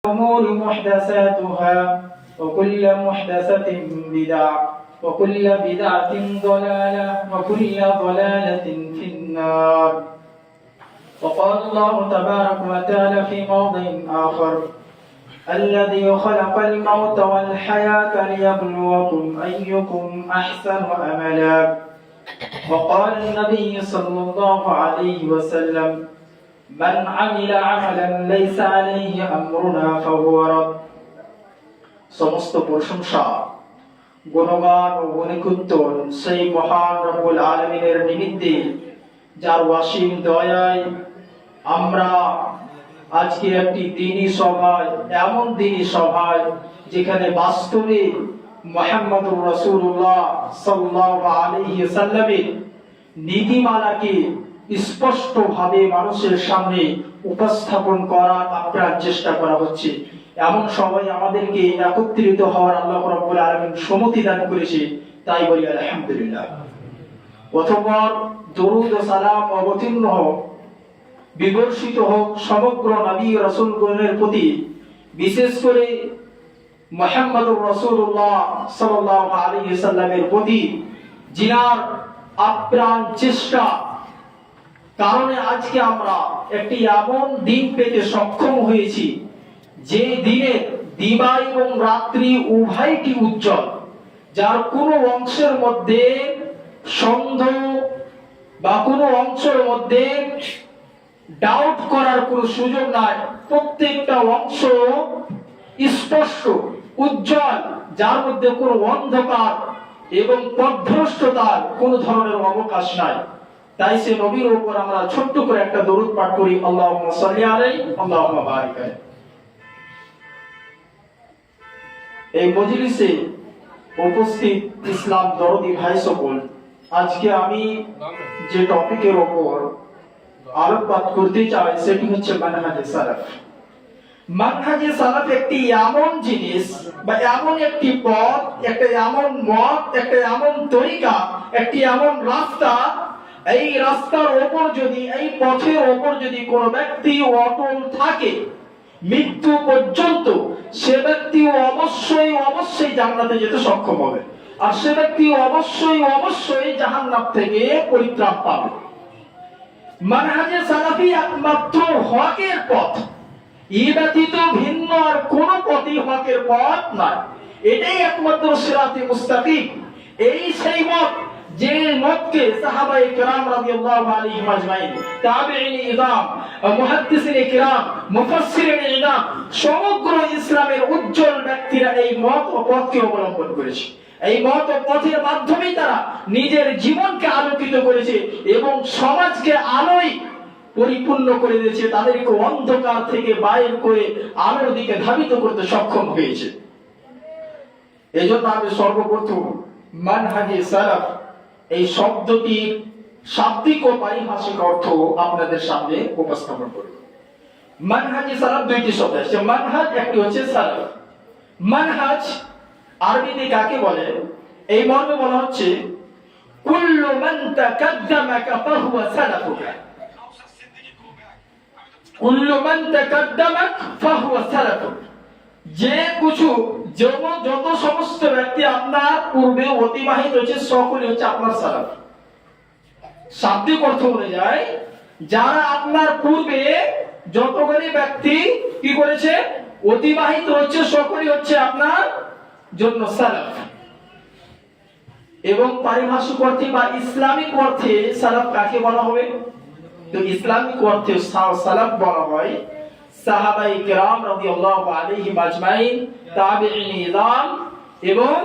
الأمور محدثاتها وكل محدثة بدعة وكل بدعة ضلالة وكل ضلالة في النار. وقال الله تبارك وتعالى في موضع آخر: الذي خلق الموت والحياة ليبلوكم أيكم أحسن عملا. وقال النبي صلى الله عليه وسلم: من عمل عملا ليس عليه أمرنا فهو رد. সমস্ত প্রশংসা, গুণগান ও গুণকীর্তন সেই মহান রব্বুল আলামিনের নিমিত্তে, যার অসীম দয়ায় আমরা আজকে একটি দ্বীনি সভায়, এমন দ্বীনি সভায় যেখানে বাস্তবে মুহাম্মদুর রাসূলুল্লাহ সাল্লাল্লাহু আলাইহি ওয়াসাল্লামের নীতিমালাকে স্পষ্টভাবে মানুষের সামনে উপস্থাপন করার আপ্রাণ চেষ্টা করা হচ্ছে। এমন সবাই আমাদেরকে একত্রিত হওয়ার আল্লাহ রাব্বুল আলামিন সম্মতি দান করেছে, তাই বলি আলহামদুলিল্লাহ। অতঃপর দরুদ ও সালাম অবতীর্ণ হোক, বিবর্ষিত হোক সমগ্র নবী রাসূলগণের প্রতি, বিশেষ করে মুহাম্মদুর রাসূলুল্লাহ সাল্লাল্লাহু আলাইহি ওয়াসাল্লামের প্রতি, যিনার আপ্রাণ চেষ্টা কারণে আজকে আমরা একটি এমন দিন পেতে সক্ষম হয়েছি যে দিনে দিবা এবং রাত্রি উভয়টি উজ্জ্বল, যার কোনো অংশের মধ্যে সন্দেহ বা কোনো অংশের মধ্যে ডাউট করার কোনো সুযোগ নাই। প্রত্যেকটা অংশ স্পষ্ট, উজ্জ্বল, যার মধ্যে কোনো অন্ধকার এবং পথভ্রষ্টতার কোনো ধরনের অবকাশ নাই। তাই সে নবীর উপর আমরা ছোট্ট করে একটা দরুদ পাঠ করি, আল্লাহুম্মা সাল্লি আলাইহি আল্লাহুম্মা বারিক আলাইহি। এই মজলিসে উপস্থিত ইসলাম দরদি ভাই সকল, আজকে আমি যে টপিকের উপর আলোকপাত করতে চাই সেটি হচ্ছে মানহাজে সালাফ। মানহাজে সালাফ একটি এমন জিনিস বা এমন একটি পথ, একটা এমন মত, একটা এমন তরিকা, একটি এমন রাস্তা, এই রাস্তার ওপর যদি, এই পথের ওপর যদি কোনো ব্যক্তি অটল থাকে মৃত্যু পর্যন্ত, সে ব্যক্তি অবশ্যই জান্নাতে যেতে সক্ষম হবে, আর সে ব্যক্তি অবশ্যই জাহান্নাম থেকে পরিত্রাণ পাবে। মানহাজে সালাফি একমাত্র হকের পথ, এই ব্যতীত ভিন্ন আর কোন পথই হকের পথ নয়। এটাই একমাত্র সিরাতে মুস্তাকিম। এই সেই মত যে মতকে সাহাবায়ে কেরাম রাদিয়াল্লাহু আলাইহিম আজমাইন, তাবেঈন ইযাম, মুহাদ্দিসিন কিরাম, মুফাসসিরিন ইযাম, সমগ্র ইসলামের উজ্জ্বল ব্যক্তিরা এই মত ও পথকে অবলম্বন করেছে। এই মত ও পথের মাধ্যমেই তারা নিজের জীবনকে আলোকিত করেছে এবং সমাজকে আলোয় পরিপূর্ণ করে দিয়েছে, তাদেরকে অন্ধকার থেকে বাইর করে আলোর দিকে ধাবিত করতে সক্ষম হয়েছে। এজন্য আমি সর্বপ্রথম মানহাজে সালাফ এই শব্দটির শাব্দিক ও পারিভাষিক অর্থ আপনাদের সামনে উপস্থাপন করব। মানহাজে সালাফ দুইটি শব্দ আছে, মানহাজ একটি হচ্ছে সালাফ। মানহাজ আরবিতে কাকে বলে? এই মর্মে বলা হচ্ছে কুল্লু মান তাকাদ্দামাকা ফাহুয়া সালাফুকা, কুল্লু মান তাকাদ্দামাক ফাহুয়া সালাফুক। যে কিছু যত সমস্ত ব্যক্তি আপনার পূর্বে অতিবাহিত হয়েছে সকলে হচ্ছে আপনার সালাফ। শাব্দিক অর্থ অনুযায়ী যারা আপনার পূর্বে যতগুলি ব্যক্তি কি করেছে, অতিবাহিত হচ্ছে, সকলেই হচ্ছে আপনার জন্য সালাফ। এবং পারিভাষিক অর্থে বা ইসলামিক অর্থে সালাফ কাকে বলা হবে? তো ইসলামিক অর্থে সালাফ বলা হয় সাহাবায়ে কেরাম রাদিয়াল্লাহু আলাইহিম আজমাইন, তাবেঈন ইযাম এবং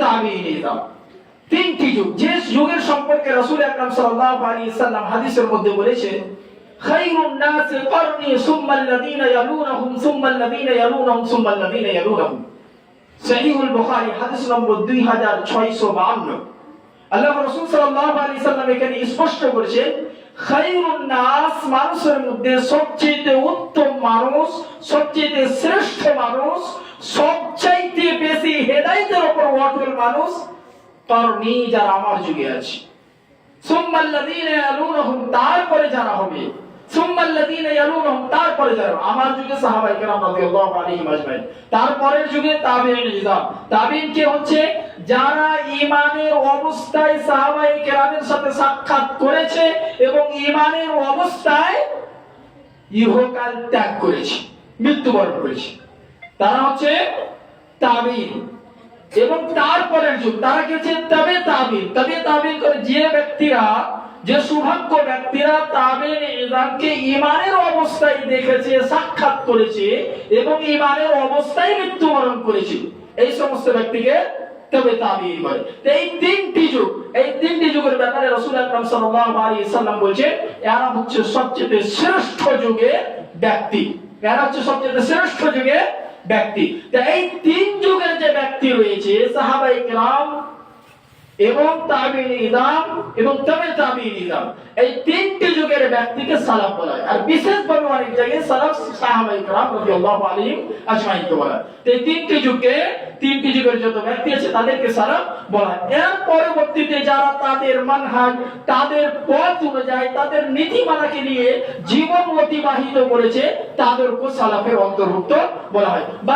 তাবেঈন ইযাম। তিনটি যুগ, যে যুগের সম্পর্কে রাসূল আকরাম সাল্লাল্লাহু আলাইহি ওয়াসাল্লাম হাদিসের মধ্যে বলেছেন খায়রুন নাসি করনি সুম্মা আল্লাযীনা ইয়ালুনহুম সুম্মা আল্লাযীনা ইয়ালুনহুম সুম্মা আল্লাযীনা ইয়ালুনহুম। সহিহুল বুখারী হাদিস নম্বর 2652। আল্লাহ রাসূল সাল্লাল্লাহু আলাইহি ওয়াসাল্লাম এখানে স্পষ্ট করেছেন খায়রুন নাস, মানুষের মধ্যে সবচেয়ে উত্তম মানুষ, সবচেয়ে শ্রেষ্ঠ মানুষ, সবচাইতে বেশি হেদায়েতের উপর অটল মানুষ করনি, যারা আমার যুগে আছে। সুম্মা আল্লাযীনা ইয়ালুনহুম, তারপরে যারা হবে সুম্মাল্লাযীনা ইয়ালুনহুম, তারপরে যারা আমার যুগে সাহাবায়ে কেরাম রাদিয়াল্লাহু আলাইহিম আজমাইন, তারপরের যুগে তাবেঈন ইজম। তাবেঈন কে হচ্ছে যারা ঈমানের অবস্থায় সাহাবায়ে কেরামের সাথে সাক্ষাৎ করেছে এবং ঈমানের অবস্থায় ইহকাল ত্যাগ করেছে, মৃত্যুবরণ করেছে, তারা হচ্ছে তাবেঈন। এবং তারপরের যুগ তারা কি হচ্ছে তবে তাবেঈন। তবে তাবেঈন করে যে ব্যক্তিরা, যে সৌভাগ্য ব্যক্তিরা তাবেঈন ইজমকে ঈমানের অবস্থায় দেখেছে, সাক্ষাৎ করেছে এবং ঈমানের অবস্থায় মৃত্যুবরণ করেছে, এই সমস্ত ব্যক্তিকে তবে তাবেঈন বলে। এই তিনটি যুগের ব্যাপারে রাসূল আকরাম সাল্লাল্লাহু আলাইহি সাল্লাম বলেছেন এরা হচ্ছে সবচেয়ে শ্রেষ্ঠ যুগের ব্যক্তি, এরা হচ্ছে সবচেয়ে শ্রেষ্ঠ যুগের ব্যক্তি। এই তিন যুগের যে ব্যক্তি রয়েছে সাহাবায়ে কেরাম এবং তাবেঈন ইজম এবং তবে তাবেঈন ইজম, এই তিনটি যুগের ব্যক্তিকে সালাফ বলা হয়। আর বিশেষভাবে অনেক জায়গায় সালাফ সাহাবায়ে কেরাম রাদিয়াল্লাহু আলাইহিম আজমাইন কে বলা হয়। এই তিনটি যুগের যত ব্যক্তি আছে তাদেরকে সালাফ বলা হয়। এর পরবর্তীতে যারা তাদের মানহাজ, তাদের পথ অনুযায়ী, তাদের নীতিমালাকে নিয়ে জীবন অতিবাহিত করেছে তাদেরকে সালাফের অন্তর্ভুক্ত বলা হয়, বা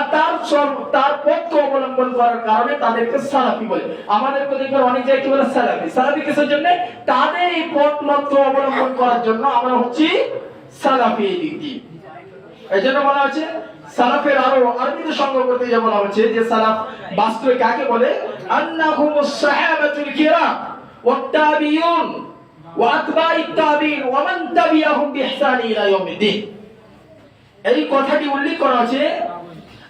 তার পথকে অবলম্বন করার কারণে তাদেরকে সালাফি বলে। আমাদের দেখবেন অনেক জায়গায় কি বলে সালাফি। সালাফি কিসের জন্য? তাদের এই পথ মত অবলম্বন করার জন্য আমরা হচ্ছি সালাফি। এই দিক দিয়ে এই জন্য বলা হচ্ছে সালাফের আরো আরবিতে সংগ্রহ করতে যা বলা হচ্ছে যে সালাফ বাস্তবে কাকে বলে? আন্নাহুমুস সাহাবাতুল কিরাম ওয়াত তাবিউন ওয়া আতবাউত তাবিঈন ওয়া মান তাবিআহুম বিইহসান ইলা ইয়াউমিদ্দিন। এই কথাটি উল্লেখ করা আছে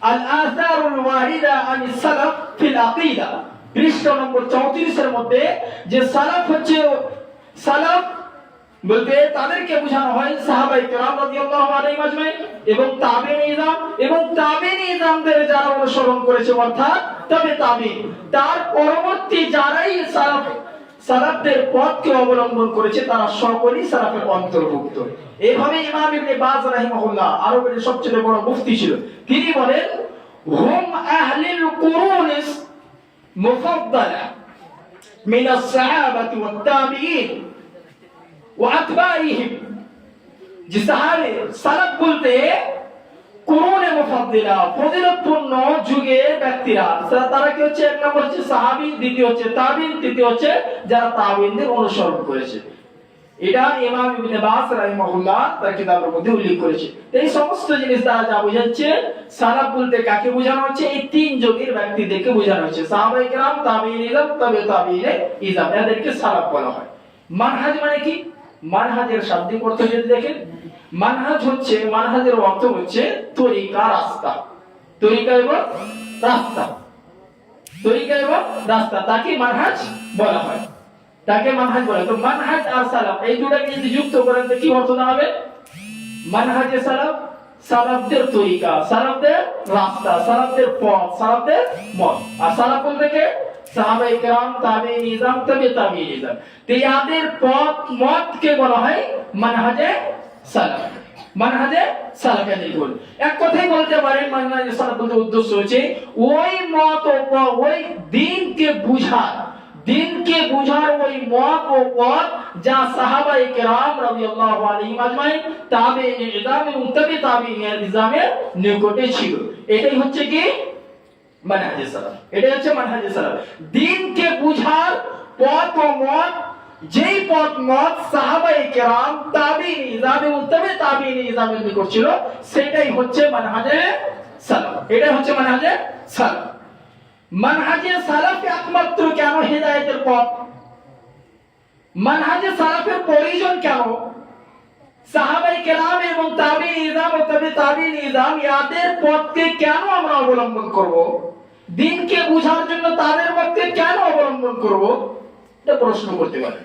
আল আসারুল ওয়ারিদা আনিস সালাফ ফিল আকিদা, পৃষ্ঠা নম্বর 34 এর মধ্যে, যে সালাফ হচ্ছে, সালাফ বলতে তাদেরকে বোঝানো হয় সাহাবায়ে কেরাম রাদিয়াল্লাহু আলাইহিম আজমাইন এবং তাবেঈন ইজম এবং তাবেঈন ইজমদের যারা অনুসরণ করেছে অর্থাৎ তবে তাবেঈন, তার পরবর্তী যারাই সালাফদের পথকে অবলম্বন করেছে তারা সকলেই সালাফের অন্তর্ভুক্ত। এইভাবে ইমাম ইবনে বাজ রাহিমাহুল্লাহ, আরবের সবচেয়ে বড় মুফতি ছিল, তিনি বলেন হুম আহলিল কুরুনিস মুফাদ্দালা মিনাস সাহাবাতি ওয়াত তাবিঈন ওয়া আতবাইহিম। যে সালাফ বলতে কুরুনে মুফাদ্দিলা, ফজিলতপূর্ণ যুগের ব্যক্তিরা, তারা কি হচ্ছে? এক নম্বর হচ্ছে সাহাবী, দ্বিতীয় হচ্ছে তাবিঈন, তৃতীয় হচ্ছে যারা তাবিঈনদের অনুসরণ করেছে। এটা ইমাম ইবনে বাজ রাহিমাহুল্লাহ তার কিতাবের মধ্যে উল্লেখ করেছে। এই সমস্ত জিনিস দ্বারা যা বোঝাচ্ছে সালাফ বলতে কাকে বোঝানো হচ্ছে? এই তিন যুগের ব্যক্তিদেরকে বোঝানো হচ্ছে, সাহাবায়ে কেরাম, তাবেঈন ইজম, তবে তাবেঈন ইজম, এদেরকে সালাফ বলা হয়। মানহাজ মানে কি? মানহাজের শাব্দিক অর্থ যদি দেখেন, মানহাজ হচ্ছে, মানহাজের অর্থ হচ্ছে তরিকা, রাস্তা, তরিকা এবং রাস্তা, তরিকা এবং রাস্তা, তাকে মানহাজ বলা হয়, তাকে মানহাজ বলা হয়। তো মানহাজ আর সালাফ এই দুটাকে যদি যুক্ত করেন তো কি অর্থ দাঁড়াবে? মানহাজে সালাফ, সালাফদের তরিকা, সালাফদের রাস্তা, সালাফদের পথ, সালাফদের মত। আর সালাফ বলতে কে? সাহাবায়ে কেরাম, তাবেঈন ইজম, তবে তাবেঈন ইজম। তো এদের পথ মতকে বলা হয় মানহাজে সালাফ, মানহাজে সালাফের নির্ভর। এক কথাই বলতে পারেন মানহাজে সালাফ বলতে উদ্দেশ্য হচ্ছে ওই মত ও ওই দিনকে বুঝার ওই মত ও পথ যা সাহাবায়ে কেরাম রাদিয়াল্লাহু আলাইহিম আজমাইন, তাবেঈন ইজম এবং তবে তাবেঈন ইজমের নিকটে ছিল। এটাই হচ্ছে কি মানহাজে সালাফ, এটাই হচ্ছে মানহাজে সালাফ। দিনকে বুঝার পথ ও মত, যেই পথ মত সাহাবায়ে কেরাম, তাবেঈন ইজম এবং তবে তাবেঈন ইজমের নিকট ছিল, সেটাই হচ্ছে মানহাজে সালাফ, এটাই হচ্ছে মানহাজে সালাফ। মানহাজে সালাফ একমাত্র কেন হিদায়াতের পথ? মানহাজে সালাফের প্রয়োজন কেন? সাহাবায়ে কেরাম এবং তাবেঈন ইজম ও তবে তাবেঈন ইজম এদের পথকে কেন আমরা অবলম্বন করব? দিনকে বোঝার জন্য তাদের পথকে কেন অবলম্বন করব? এটা প্রশ্ন করতে পারেন।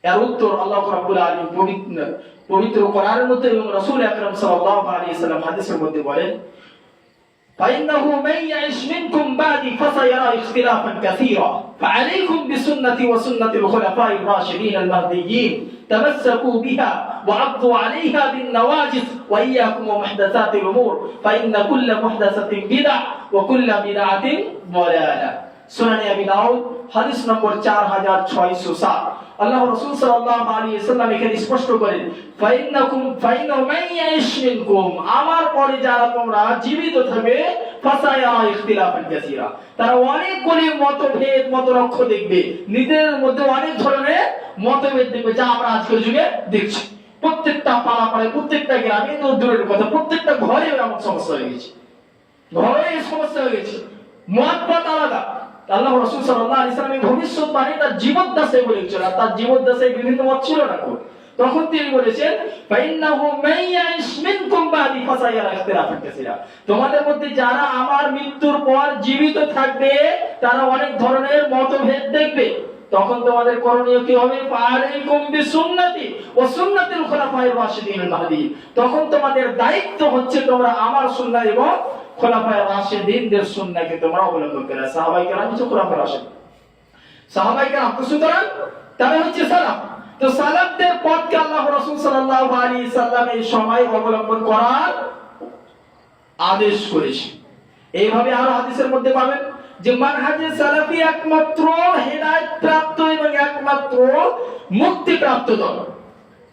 এর উত্তর আল্লাহ রাব্বুল আলামিন পবিত্র কোরআনের মধ্যে এবং রাসূল আকরাম সাল্লাল্লাহু আলাইহি সাল্লাম হাদিসের মধ্যে বলেন فإنه من يعش منكم بعدي فسيرى اختلافا كثيرا فعليكم بسنتي وسنة الخلفاء الراشدين المهديين تمسكوا بها وعضوا عليها بالنواجذ وإياكم ومحدثات الأمور فإن كل محدثة بدعة وكل بدعة ضلالة। সুনানে আবি দাউদ হাদিস নম্বর 4607। আল্লাহ রাসূল সাল্লাল্লাহু আলাইহি ওয়াসাল্লাম এখানে স্পষ্ট করেন, ফাইন্নাহু মান ইয়াইশ মিনকুম, আমার পরে যারা তোমরা জীবিত থাকবে, ফাসায়া ইখতিলাফান কাসীরা, তারা অনেকগুলি মতভেদ মতলক্ষ্য দেখবে, নিজেদের মধ্যে অনেক ধরনের মতভেদ দেখবে, যা আমরা আজকের যুগে দেখছি। প্রত্যেকটা পাড়ায়, প্রত্যেকটা গ্রামে, দূরের কথা, প্রত্যেকটা ঘরে এমন সমস্যা হয়ে গেছে, ঘরে সমস্যা হয়ে গেছে, মতবাদ আলাদা। আল্লাহ রাসূল সাল্লাল্লাহু আলাইহি ওয়াসাল্লাম ভবিষ্যৎবাণী তার জীবদ্দশায় বলেছেন, আর তার জীবদ্দশায় বিভিন্ন মত ছিল না। তখন তিনি বলেছেন, ফাইন্নাহু মান ইয়াইশ মিনকুম বাদি ফাসায়ারা ইখতিলাফান কাসীরা, তোমাদের মধ্যে যারা আমার মৃত্যুর পর জীবিত থাকবে তারা অনেক ধরনের মতভেদ দেখবে। তখন তোমাদের করণীয় কি হবে? ফাআলাইকুম বিসুন্নতি ওয়া সুন্নাতিল খুলাফায়ে রাশিদিনের মাহদিয়িন, তখন তোমাদের দায়িত্ব হচ্ছে তোমরা আমার সুন্নাহ এবং খুলাফায়ে রাশিদিনদের সুন্নাহকে তোমরা অবলম্বন করবে। সাহাবায়ে কেরাম হচ্ছে খুলাফায়ে রাশিদিন, সাহাবায়ে কেরাম তো সুতরাং তারা হচ্ছে সালাফ। তো সালাফদের পথকে আল্লাহ রাসূল সাল্লাল্লাহু আলাইহি সাল্লাম এই সময় অবলম্বন করার আদেশ করেছে। এইভাবে আরো হাদিসের মধ্যে পাবেন যে মানহাজে সালাফি একমাত্র হেদায়েত প্রাপ্ত এবং একমাত্র মুক্তি প্রাপ্ত দল।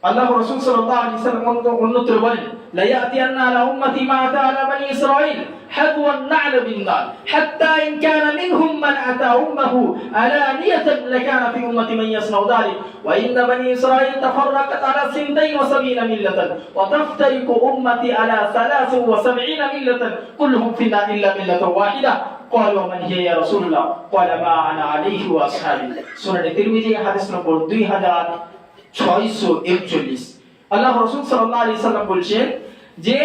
আল্লাহ রাসূল সাল্লাল্লাহু আলাইহি সাল্লাম অন্যত্র বলেন, লা ইয়াতিয়ান্না আলা উম্মতি মা আতা আলা বনি ইসরাঈল হাদওয়ান না'ল বিন নার হাত্তা ইন কানা মিনহুম মান আতা উম্মাহু আলানিয়াতান লাকানা ফি উম্মতি মান ইয়াসনাউ যালিক ওয়া ইন্না বনি ইসরাঈল তাফাররাকাত আলা 72 মিল্লাতান ওয়া তাফতারিকু উম্মতি আলা 73 মিল্লাতান কুল্লুহুম ফি নার ইল্লা মিল্লাতান ওয়াহিদা قالوا من هي يا رسول الله قال ما انا عليه واصحابي। সুনান তিরমিজি হাদিস নম্বর 2641। আল্লাহ রাসূল সাল্লাল্লাহু আলাইহি সাল্লাম বলেছেন যে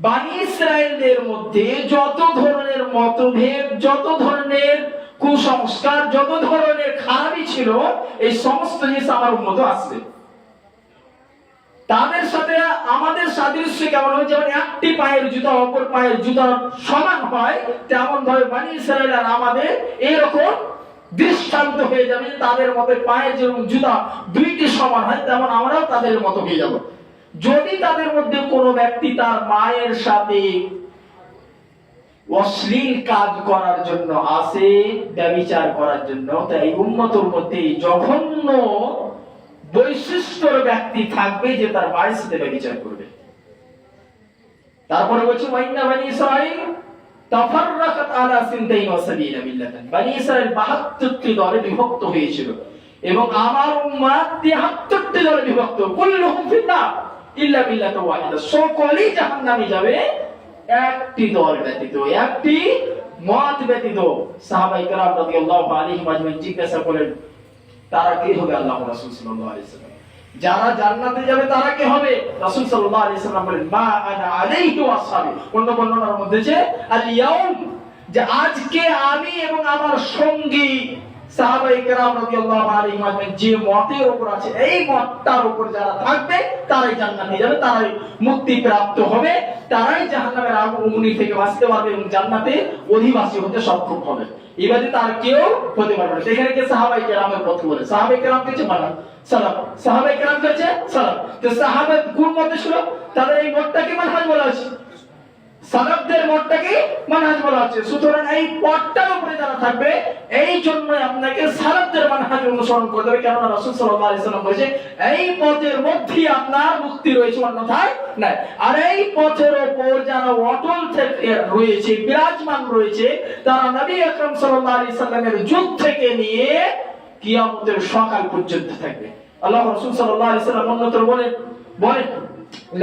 বনি ইসরাঈলদের মধ্যে যত ধরনের মতভেদ, যত ধরনের কুসংস্কার, যত ধরনের খারাপি ছিল, এই সমস্ত জিনিস আমার উম্মতে আসবে। তাদের সাথে আমাদের সাদৃশ্য কেমন হয়? যেমন একটি পায়ের জুতা অপর পায়ের জুতার সমান হয়, তেমন ভাবে বনি ইসরাঈল আর আমাদের এরকম দৃষ্টান্ত হয়ে যাবে। তাদের মতে পায়ের যেরকম জুতা দুইটি সমান হয়, তেমন আমরাও তাদের মতো হয়ে যাব। যদি তাদের মধ্যে কোনো ব্যক্তি তার মায়ের সাথে অশ্লীল কাজ করার জন্য আসে, ব্যভিচার করার জন্য, তাই উম্মতের মধ্যে জঘন্য বৈশিষ্ট্যর ব্যক্তি থাকবে যে তার মায়ের সাথে ব্যভিচার করবে। তারপরে বলছে ওয়াইন্না বনি ইসরাঈল তাফাররাকাত আলা 72 মিল্লাতান, বনি ইসরাঈল 72টি দলে বিভক্ত হয়েছিল এবং আমার উম্মাহ 73টি দলে বিভক্ত। কুল্লুহুম ফিন্নার ইল্লা মিল্লাতান ওয়াহিদা, সকলেই জাহান্নামে যাবে একটি দল ব্যতীত, একটি মত ব্যতীত। সাহাবায়ে কেরাম রাদিয়াল্লাহু আলাইহিম আজমাইন জিজ্ঞাসা করেন, তারা কি হবে? আল্লাহ রাসূল সাল্লাল্লাহু আলাইহি সাল্লাম, যারা জান্নাতে যাবে তারা কি হবে? রাসূল সাল্লাল্লাহু আলাইহি সাল্লাম বলেন, মা আনা আলাইহি ওয়া আসহাবি। অন্য বর্ণনার মধ্যে আছে আল ইয়াউম, যে আজকে আমি এবং আমার সঙ্গী সাহাবায়ে কেরাম রাদিয়াল্লাহু আলাইহিম আজমাইন যে মতের উপর আছে, এই মতটার উপর যারা থাকবে তারাই জান্নাতে যাবে, তারাই মুক্তি প্রাপ্ত হবে, তারাই জাহান্নামের আগুন থেকে বাঁচতে পারবে এবং জান্নাতে অধিবাসী হতে সক্ষম হবে। এবারে তার কেউ হতে পারবে না। সেখানে কি সাহাবায়ে কেরামের কথা বলে, সাহাবায়ে কেরাম কিছু মানা সালাফ, সাহাবায়ে কেরাম কাছে সালাফ। তো সাহাবা কোন মতে ছিল? তাদের এই মতটাকে মানহাজ বলা আছে, সালাফদের মতটাকে মানহাজ বলা আছে। সুতরাং এই পথটার উপরে যারা থাকবে, এই জন্য আপনাকে সালাফদের মানহাজ অনুসরণ করতে হবে। কেননা রাসূল সাল্লাল্লাহু আলাইহি সাল্লাম বলেছে এই পথের মধ্যেই আপনার মুক্তি রয়েছে, অন্যথায় নাই। আর এই পথের উপর যারা অটল থেকে রয়েছে, বিরাজমান রয়েছে, তারা নবী আকরাম সাল্লাল্লাহু আলাইহি সাল্লামের যুগ থেকে নিয়ে কিয়ামতের সকাল পর্যন্ত থাকবে। আল্লাহ রাসূল সাল্লাল্লাহু আলাইহি সাল্লাম অন্যত্র বলেন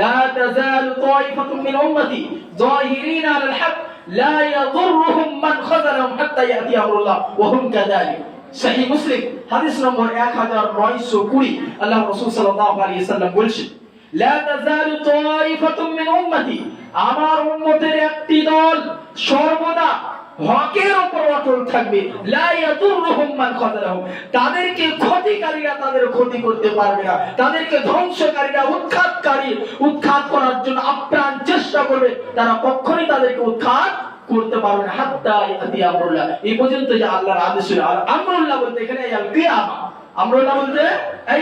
لا تزال طائفة من أمتي ظاهرين على الحق لا يضرهم من خذلهم حتى يأتي أمر الله وهم كذلك। সহিহ মুসলিম হাদিস নম্বর 1920। আল্লাহ রাসূল সাল্লাল্লাহু আলাইহি সাল্লাম বলেছেন, لا تزال طائفة من أمتي, আমার উম্মতের একটি দল সর্বদা হকের উপর অটল থাকবে। লা ইয়াদুরুহুম মান খাযালাহুম, তাদেরকে ক্ষতিকারীরা তাদের ক্ষতি করতে পারবে না, তাদেরকে ধ্বংসকারীরা উৎখাত করার জন্য আপ্রাণ চেষ্টা করবে, তারা কখনোই তাদেরকে উৎখাত করতে পারবে না। হাত্তা ইয়াতি আমরুল্লাহ, এই পর্যন্ত যে আল্লাহর আদেশ হলো। আর আমরুল্লাহ বলতে এখানে আল কিয়ামা, আমরা না বলতে এই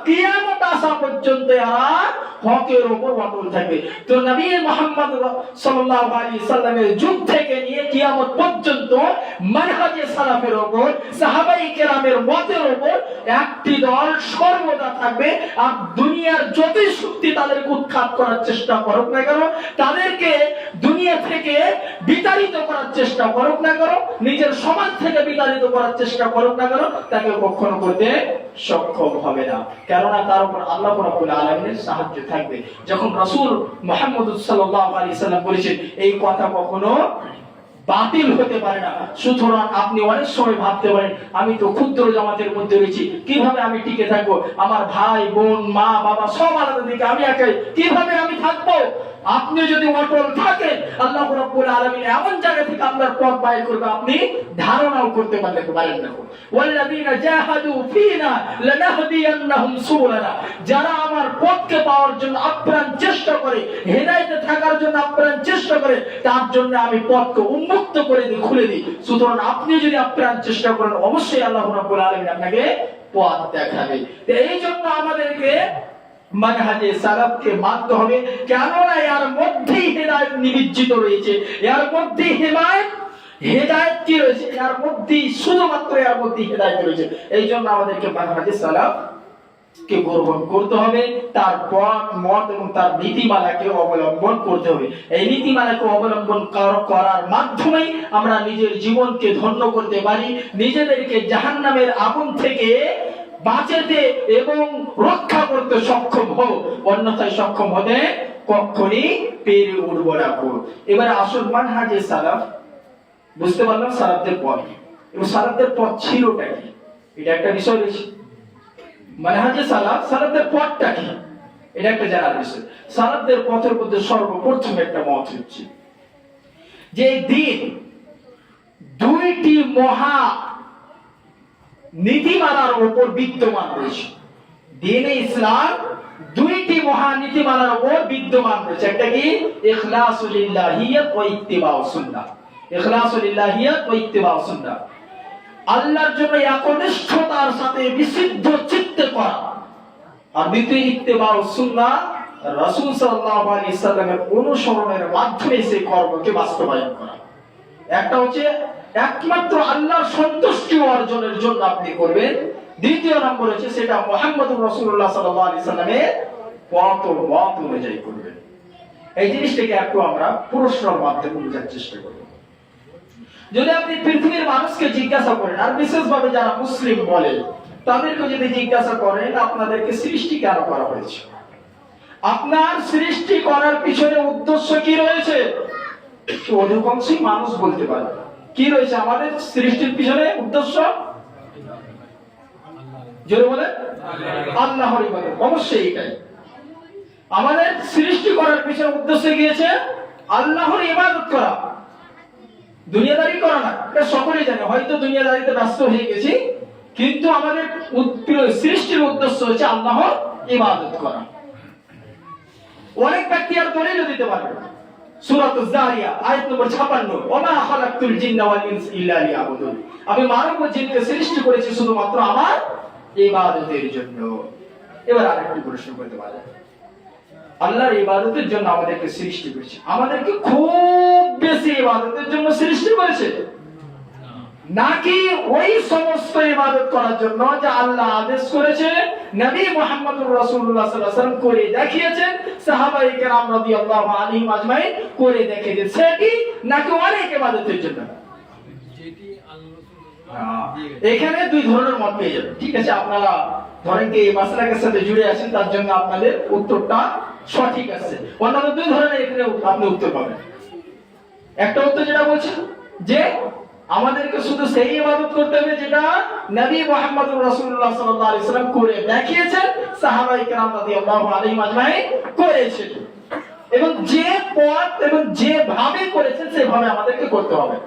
কিয়ামত আসা পর্যন্ত আর হকের উপর অটল থাকবে। তো নবী মুহাম্মদ সাল্লাল্লাহু আলাইহি সাল্লামের যুগ থেকে নিয়ে কিয়ামত পর্যন্ত মানহাজে সালাফের উপর সাহাবায়ে কেরামের মতের উপর একটি দল সর্বদা থাকবে। আর দুনিয়ার যতই শক্তি তাদেরকে উৎখাত করার চেষ্টা করুক না কেন, তাদেরকে দুনিয়া থেকে বিতাড়িত করার চেষ্টা করুক না কেন, নিজের সমাজ থেকে বিতাড়িত করার চেষ্টা করুক না কেন, তাকে কখনো করতে সক্ষম হবে না। কেননা তার উপর আল্লাহ রাব্বুল আলামিনের সাহায্য থাকবে। যখন রাসূল মুহাম্মদ সাল্লাল্লাহু আলাইহি সাল্লাম বলেছেন এই কথা কখনো বাতিল হতে পারে না। সুতরাং আপনি অনেক সময় ভাবতে পারেন আমি তো ক্ষুদ্র জামাতের মধ্যে রয়েছি, কিভাবে আমি টিকে থাকবো? আমার ভাই বোন মা বাবা সব আলাদা দিকে, আমি একাই, কিভাবে আমি থাকবো? আপনি যদি অটল থাকেন আল্লাহ রাব্বুল আলামিন এমন জায়গা থেকে আপনার পথ বাইর করবে আপনি ধারণাও করতে পারেন না। ওয়াল্লাযীনা জাহাদু ফীনা লানাহদিয়ান্নাহুম সুবুলানা, যারা আমার পথকে পাওয়ার জন্য আপ্রাণ চেষ্টা করে, হেদায়েতে থাকার জন্য আপ্রাণ চেষ্টা করে, তার জন্য আমি পথকে উন্মুক্ত করে দিই, খুলে দিই। সুতরাং আপনি যদি আপ্রাণ চেষ্টা করেন অবশ্যই আল্লাহ রাব্বুল আলামিন আপনাকে পথ দেখাবে। এই জন্য আমাদেরকে মানহাজে সালাফকে মানতে হবে, কেননা এর মধ্যেই হেদায়েত নিবিজ্জিত রয়েছে, এর মধ্যেই হেদায়েত কি রয়েছে, এর মধ্যেই শুধুমাত্র এর মধ্যেই হেদায়েত রয়েছে। এই জন্য আমাদেরকে মানহাজে সালাফ কে গ্রহণ করতে হবে, তার পথ মত এবং তার নীতিমালাকে অবলম্বন করতে হবে। এই নীতিমালাকে অবলম্বন করার মাধ্যমে আমরা নিজের জীবনকে ধন্য করতে পারি, নিজেদেরকে জাহান্নামের আগুন থেকে বাঁচাতে এবং রক্ষা করতে সক্ষম হব, অন্যথায় সক্ষম হতে কখনই পেরে উঠব না। এবারে আসল মানহাজে সালাফ বুঝতে পারলাম, সালাফদের পথ এবং সালাফদের পথ ছিলটা কি, এটা একটা বিষয় রয়েছে। মানহাজে সালাফদের পথটা কি, এটা একটা জানার বিষয়। সালাফদের পথের মধ্যে সর্বপ্রথম একটা মত হচ্ছে যে দিন দুইটি মহা নীতিমালার উপর বিদ্যমান রয়েছে। দ্বীনে ইসলাম দুইটি মহা নীতিমালার উপর বিদ্যমান রয়েছে। একটা কি? ইখলাসুল ইলাহিয়াত ওয়া ইত্তিবাউস সুন্নাহ। ইখলাসুল ইলাহিয়াত ওয়া ইত্তিবাউস সুন্নাহ, আল্লাহর জন্য একনিষ্ঠতার সাথে বিশুদ্ধ চিত্তে করা। আর দ্বিতীয় ইত্তিবাউস সুন্নাহ, রাসূল সাল্লাল্লাহু আলাইহি সাল্লামের অনুসরণের মাধ্যমে সেই কর্মকে বাস্তবায়ন করা। একটা হচ্ছে একমাত্র আল্লাহর সন্তুষ্টি অর্জনের জন্য আপনি করবেন, দ্বিতীয় নম্বর হচ্ছে সেটা মুহাম্মদুর রাসূলুল্লাহ সাল্লাল্লাহু আলাইহি সাল্লামের পথ অনুযায়ী করবেন। এই জিনিসটাকে একটু আমরা প্রশ্নের মাধ্যমে বোঝার চেষ্টা করব। যদি আপনি পৃথিবীর মানুষকে জিজ্ঞাসা করেন, আর বিশেষভাবে যারা মুসলিম বলে তাদেরকে যদি জিজ্ঞাসা করেন আপনাদেরকে সৃষ্টি কেন করা হয়েছে, আপনার সৃষ্টি করার পিছনে উদ্দেশ্য কি রয়েছে, অধিকাংশই মানুষ বলতে পারে কি রয়েছে আমাদের সৃষ্টির পিছনে উদ্দেশ্য? জোরে বলে আল্লাহর ইবাদত। অবশ্যই এটাই আমাদের সৃষ্টি করার পিছনে উদ্দেশ্য গিয়েছে আল্লাহর ইবাদত করা, দুনিয়াদারি করা না। এটা সকলেই জানে, হয়তো দুনিয়াদারিতে ব্যস্ত হয়ে গেছি, কিন্তু আমাদের সৃষ্টির উদ্দেশ্য হচ্ছে আল্লাহর ইবাদত করা। অনেক ব্যক্তি আর দলিল দিতে পারবে। সূরাতুজ জারিয়া আয়াত নম্বর 56, ওমা খালাকতুল জিন্না ওয়াল ইনসা ইল্লা লিয়াবুদুন, আমি মানব ও জিনকে সৃষ্টি করেছি শুধুমাত্র আমার ইবাদতের জন্য। এবার আরেকটি প্রশ্ন করতে পারেন, আল্লাহর ইবাদতের জন্য আমাদেরকে সৃষ্টি করেছে, আমাদেরকে খুব বেশি ইবাদতের জন্য সৃষ্টি করেছে, নাকি ওই সমস্ত ইবাদত করার জন্য যা আল্লাহ আদেশ করেছে, নবী মুহাম্মদুর রাসূলুল্লাহ সাল্লাল্লাহু আলাইহি ওয়াসাল্লাম করে দেখিয়েছেন, সাহাবায়ে কেরাম রাদিয়াল্লাহু আনহুম আজমাইন করে দেখিয়েছেন, সেটি নাকি অনেক ইবাদতের জন্য? এখানে দুই ধরনের মত পেয়ে যাবেন। ঠিক আছে, আপনারা ধরেন কি এই মাসলাকের সাথে জুড়ে আছেন, তার জন্য আপনাদের উত্তরটা সঠিক আছে। অন্যান্য দুই ধরনের এখানে আপনি উত্তর পাবেন। একটা উত্তর যেটা বলছে যে আমাদেরকে শুধু সেই ইবাদত করতে হবে যেটা নবী মুহাম্মদুর রাসূলুল্লাহ সাল্লাল্লাহু আলাইহি ওয়াসাল্লাম করে দেখিয়েছেন, সাহাবায়ে কেরাম রাদিয়াল্লাহু আনহুম আজমাইন করেছেন, এবং যে পথ এবং যে ভাবে করেছেন সেভাবে আমাদেরকে করতে হবে।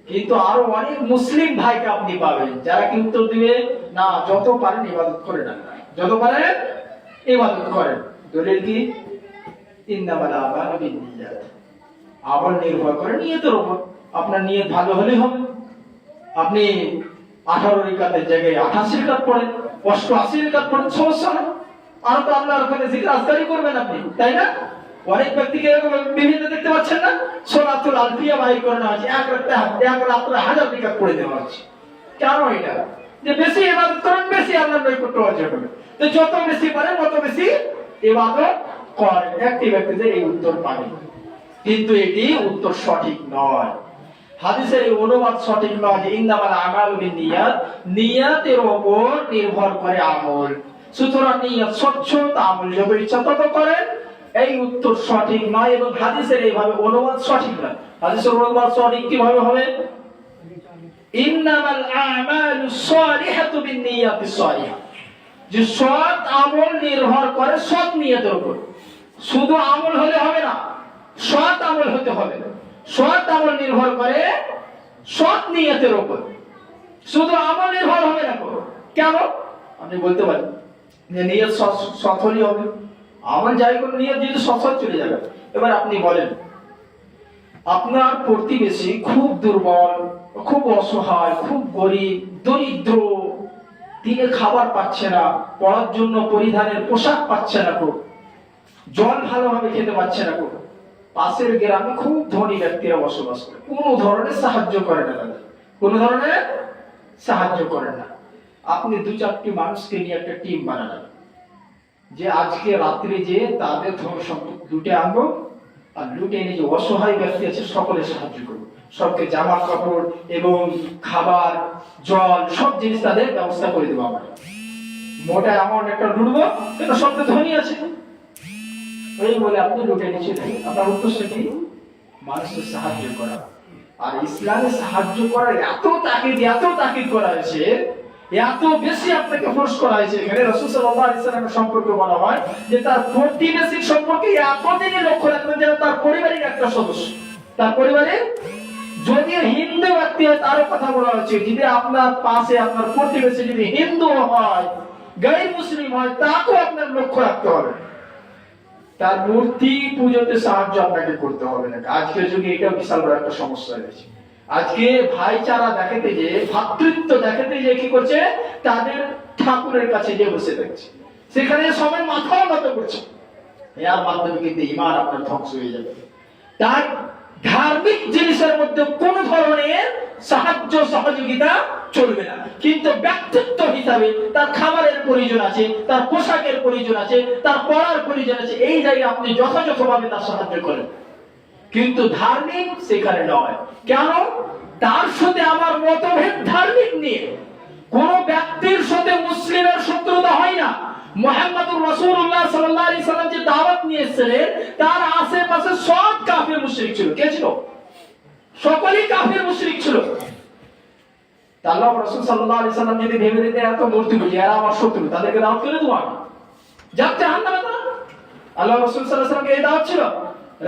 কিন্তু আরো অনেক মুসলিম ভাইকে আপনি পাবেন যারা কি উত্তর দিবে না, যত পারেন ইবাদত করেন, না যত পারেন ইবাদত করেন। দলিল কি? ইন্নামাল আমালু বিন্নিয়াত, আমল নির্ভর করে নিয়তের উপর। আপনার নিয়ত ভালো হলে হবে। আপনি 18 রিকাতের জায়গায় 88 রিকাত পড়েন, 88 রিকাত পড়েন, সমস্যা নেই। আর তো আল্লাহর ওখানে জিকির আজকারই করবেন আপনি, তাই না? অনেক ব্যক্তিকে এরকম বিভিন্ন দেখতে পাচ্ছেন না, সলাতুল আলফিয়া বাই করে নেওয়া হচ্ছে, এক রাত্রে 1000 রিকাত পড়ে দেওয়া হচ্ছে। কেন এটা? যে বেশি ইবাদত করেন, বেশি আল্লাহর নৈকট্য অর্জন করবেন। তো যত বেশি পারেন তত বেশি ইবাদত করেন। একটি ব্যক্তিতে এই উত্তর পাবে, কিন্তু এটি উত্তর সঠিক নয়। হাদিসের এই অনুবাদ সঠিক নয় যে ইন্নামাল আমালু বিন্নিয়াত, নিয়াতের উপর নির্ভর করে আমল। সুতরাং নিয়ত স্বচ্ছ, আমল যত ইচ্ছা তত করেন, এই উত্তর সঠিক নয়। এবং হাদিসের এইভাবে অনুবাদ সঠিক নয়। হাদিসের অনুবাদ সঠিক কিভাবে হবে? ইন্নামাল আমালু সালিহাতু বিন্নিয়াতিস সালিহা, যে সৎ আমল নির্ভর করে সৎ নিয়তের উপর। শুধু আমল হলে হবে না, সৎ আমল হতে হবে। সৎ আমল নির্ভর করে সৎ নিয়তের উপর, শুধু আমল নির্ভর হবে না। কেন? আপনি বলতে পারেন যে নিয়ত সৎ হলেই হবে, আমল যাই করে নিয়ত যদি সৎ চলে যাবে। এবার আপনি বলেন, আপনার প্রতিবেশী খুব দুর্বল, খুব অসহায়, খুব গরিব, দরিদ্র, দিনে খাবার পাচ্ছে না, পড়ার জন্য পরিধানের পোশাক পাচ্ছে না, খুব জল ভালোভাবে খেতে পাচ্ছে না, খুব পাশের গ্রামে খুব ধনী ব্যক্তিরা বসবাস করে, কোনো ধরনের সাহায্য করে না, কোনো ধরনের সাহায্য করেন না। আপনি 2-4টি মানুষকে নিয়ে একটা টিম বানালেন যে আজকে রাত্রে যে তাদের ধন সম্পদ লুটে আনবো, আর লুটে এনে যে অসহায় ব্যক্তি আছে সকলে সাহায্য করবো, সবকে জামা কাপড় এবং খাবার, জল, সব জিনিস তাদের ব্যবস্থা করে দেবো। আমরা মোটা অ্যামাউন্ট একটা লুটবো, কিন্তু সব তো ধনী আছে। এই বলে আপনি লুটে নিচে থাকেন। আপনার উদ্দেশ্য কি? মানুষের সাহায্য করা। আর ইসলামে সাহায্য করার এত তাকিদ করা হয়েছে, এত বেশি আপনাকে ফোর্স করা হয়েছে। এখানে রাসূল সাল্লাল্লাহু আলাইহি ওয়াসাল্লামের সম্পর্কে বলা হয় যে তার প্রতিবেশীর সম্পর্কে এতদিনই লক্ষ্য রাখবেন যেন তার পরিবারের একটা সদস্য, তার পরিবারের যদি হিন্দু ব্যক্তি হয় তারও কথা বলা হচ্ছে। যদি আপনার পাশে আপনার প্রতিবেশী যদি হিন্দু হয়, গায়র মুসলিম হয়, তাকেও আপনার লক্ষ্য রাখতে হবে। তার মূর্তি পুজোতে সাহায্য আপনাকে করতে হবে না। আজকের যুগে এটা বিশাল বড় একটা সমস্যা হয়েছে। আজকে ভাইচারা দেখাতে যে, ভ্রাতৃত্ব দেখাতে যে কি করছে, তাদের ঠাকুরের কাছে যে বসে থাকছে, সেখানে সবাই মাথা নত করছে। এর মাধ্যমে কিন্তু ঈমান আপনার ধ্বংস হয়ে যাবে। তাই ধার্মিক জিনিসের মধ্যে কোন ধরনের সাহায্য সহযোগিতা চলবে না। কিন্তু ব্যক্তিত্ব হিসাবে তার খাবারের প্রয়োজন আছে, তার পোশাকের প্রয়োজন আছে, তার পড়ার প্রয়োজন আছে, এই জায়গায় আপনি যথাযথভাবে তার সাহায্য করেন। কিন্তু ধার্মিক সেখানে নয়। কেন? তার সাথে আমার মতভেদ ধার্মিক নিয়ে। কোন ব্যক্তির সাথে মুসলিমের শত্রুতা হয় না। মুহাম্মদুর রাসূলুল্লাহ সাল্লাল্লাহু আলাইহি সাল্লাম যে দাওয়াত নিয়ে এসেছিলেন, তার আশেপাশে সব কাফির মুশরিক ছিল। কে ছিল? সকলেই কাফির মুশরিক ছিল। আল্লাহ রাসূল সাল্লাল্লাহু আলাইহি সাল্লাম যদি ভেবে নিতেন এত মূর্তি পূজা এরা আমার শত্রু, তাদেরকে দাওয়াত করে দেব আমি, যাক জাহান্নামে না। আল্লাহ রাসূল সাল্লাল্লাহু আলাইহি সাল্লামকে এই দাওয়াত ছিল।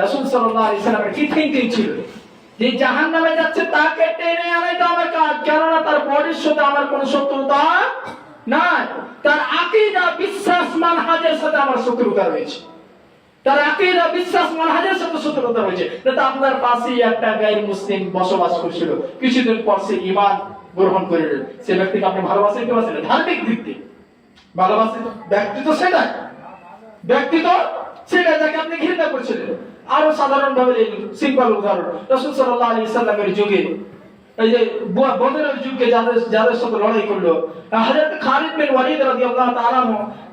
রাসূল সাল্লাল্লাহু আলাইহি সাল্লামের কি থিংকিং ছিল যে জাহান্নামে যাচ্ছে তাকে টেনে আনাই তো আমার কাজ, কেননা তার বডির সাথে আমার কোনো শত্রুতা নাই। তার আকীদা, বিশ্বাস, মানহাজের সাথে আমার শত্রুতা রয়েছে। তার আকীদা, বিশ্বাস, মানহাজের সাথে শত্রুতা রয়েছে। তো আপনার পাশেই একটা গায়র মুসলিম বসবাস করছিল, কিছুদিন পর সে ঈমান গ্রহণ করে নিল। সে ব্যক্তিকে আপনি ভালোবাসেন কি বাসেন? ধার্মিক দিক থেকে ভালোবাসেন। ব্যক্তি তো সেটা, ব্যক্তি তো সেটা যাকে আপনি ঘৃণা করছিলেন। আরো সাধারণ ভাবে সিম্পল উদাহরণ, রাসূল সাল্লাল্লাহু আলাইহি সাল্লামের যুগে এই যে বদরের যুগে যাদের সাথে লড়াই করলো, হযরত খালিদ বিন ওয়ালিদ রাদিয়াল্লাহু তাআলা,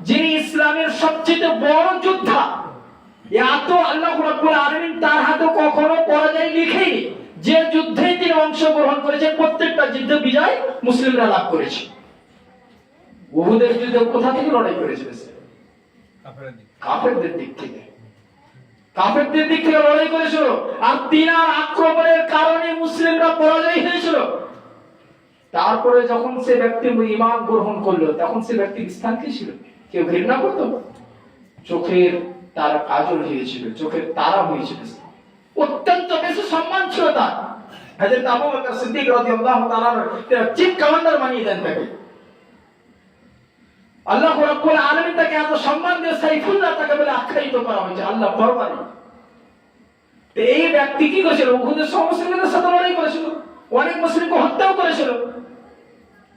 যিনি ইসলামের সবচেয়ে বড় যোদ্ধা, এত আল্লাহ রাব্বুল আলামিন তার হাতে কখনো পরাজয় লিখেনি। যে যুদ্ধে তিনি অংশগ্রহণ করেছেন প্রত্যেকটা যুদ্ধে বিজয় মুসলিমরা লাভ করেছে। উহুদের যুদ্ধে কোথা থেকে লড়াই করেছিল? কাফেরদের দিক থেকে, কাফেরদের দিক থেকে লড়াই করেছিল। আর তিনার আক্রমণের কারণে মুসলিমরা পরাজয় হয়েছিল। তারপরে যখন সে ব্যক্তি ঈমান গ্রহণ করলো, তখন সে ব্যক্তির স্থান কি ছিল? কেউ ঘৃণা করতো? চোখের তারা কাজল হয়েছিল, চোখের তারা হয়েছিল, অত্যন্ত বেশি সম্মান ছিল তার। হযরত আবু বকর সিদ্দিক রাদিয়াল্লাহু তাআলা চিফ কমান্ডার বানিয়ে দেন তাকে। আল্লাহ রাব্বুল আলামিন তাকে এত সম্মান দিয়ে সাইফুল্লাহ তাকে বলে আখ্যায়িত করা হয়েছে, আল্লাহ দরবারে। তো এই ব্যক্তি কি করেছিল? উহুদের মুসলিমদের সাথে লড়াই করেছিল, অনেক মুসলিমকে হত্যাও করেছিল।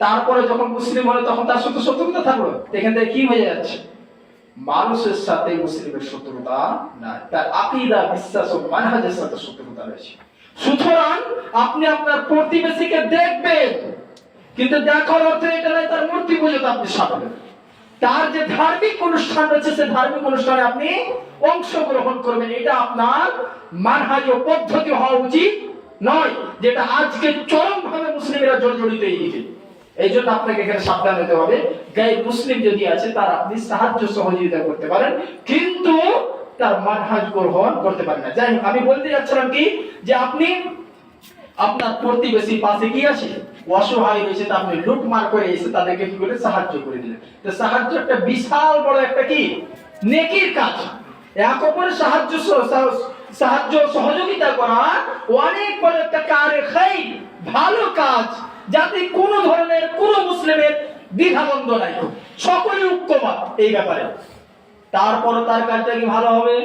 তারপরে যখন মুসলিম হলো তখন তার সাথে শত্রুতা থাকলো। এখান থেকে কি হয়ে যাচ্ছে? মানুষের সাথে মুসলিমের শত্রুতা নাই, তার আকীদা, বিশ্বাস ও মানহাজের সাথে শত্রুতা রয়েছে। সুতরাং আপনি আপনার প্রতিবেশীকে দেখবেন, কিন্তু দেখার অর্থ এটা নয় তার মূর্তি পুজোতে আপনি সাধবেন। তার যে ধার্মিক অনুষ্ঠান রয়েছে সে ধার্মিক অনুষ্ঠানে আপনি অংশগ্রহণ করবেন। এটা আপনার মানহাজ ও পদ্ধতি হওয়া উচিত নয়, যেটা আজকে চরমভাবে মুসলিমেরা জড়িত এই দিকে। এই জন্য আপনাকে এখানে সাবধান হতে হবে। গায়ের মুসলিম যদি আছে তার আপনি সাহায্য সহযোগিতা করতে পারেন, কিন্তু তার মানহাজ গ্রহণ করতে পারেন না। যাই হোক, আমি বলতে যাচ্ছিলাম কি, যে আপনি আপনার প্রতিবেশী পাশে কি আছে, অসহায় রয়েছে, তা আপনি লুটমার করে এসে তাদেরকে কি করে সাহায্য করে দিলেন। তো সাহায্য একটা বিশাল বড় একটা কি নেকির কাজ। এক অপরের সাহায্য সহযোগিতা করা অনেক বড় একটা কারে খাইর, ভালো কাজ, যাতে কোনো ধরনের কোনো মুসলিমের দ্বিধাদ্বন্দ্ব নাই, সকলে ঐক্যমত এই ব্যাপারে। তারপর তার কাজটা কি ভালো হবে?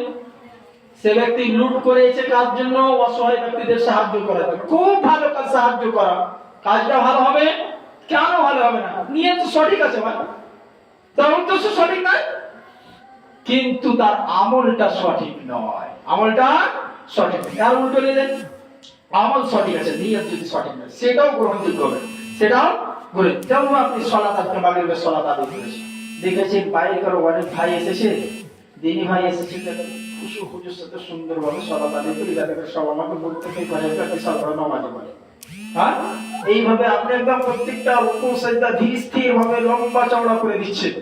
সে ব্যক্তি লুট করেছে কাজ জন্য অসহায় ব্যক্তিদের সাহায্য করা, খুব ভালো কাজ, সাহায্য করা, কাজটা ভালো হবে। কেন ভালো হবে না? নিয়ত সঠিক আছে ভাই, তার উদ্দেশ্য সঠিক নয়, কিন্তু তার আমলটা সঠিক নয়, আমলটা সঠিক নয়। তার উল্টো নিলেন, আমল সঠিক আছে, নিয়ত যদি সঠিক নয়, সেটাও গ্রহণযোগ্য হবে, সেটাও করে। যেমন আপনি সলাত, আপনি মাগরিবের সলাত আদায় করেছেন, দেখেছেন বাইরে কারো অনেক ভাই এসেছে, দিনী ভাই এসেছে, খুশি হুজুর সাথে সুন্দরভাবে সলাত আদায় করি, যাতে সব আমাকে বলতে পারে আপনি সরকার নামাজে পড়ে। হ্যাঁ, এইভাবে আপনি একদম প্রত্যেকটা রুকু সিজদা ধীর স্থির ভাবে লম্বা চওড়া করে দিচ্ছেন,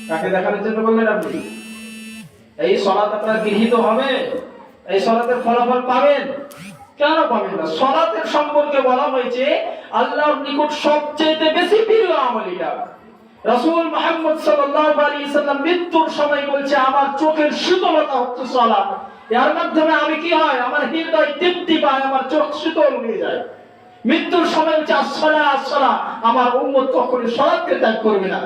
কাকে দেখানোর জন্য বললেন আপনি? এই সলাত আপনার গৃহীত হবে, এই সলাতের ফলাফল পাবেন? কেন পাবেন না? সলাতের সম্পর্কে বলা হয়েছে আল্লাহর নিকট সবচেয়ে বেশি প্রিয় আমল এটা। রাসূল মুহাম্মদ সাল্লাল্লাহু আলাইহি সাল্লাম মৃত্যুর সময় বলছে, আমার চোখের শীতলতা হচ্ছে সালাত, এর মাধ্যমে আমি কি হয়, আমার হৃদয় তৃপ্তি পায়, আমার চোখ শীতল হয়ে যায়। মৃত্যুর সময় বলছে আসসালাহ আসসালাহ, আমার উম্মত কখনো সালাতকে ত্যাগ করবে না।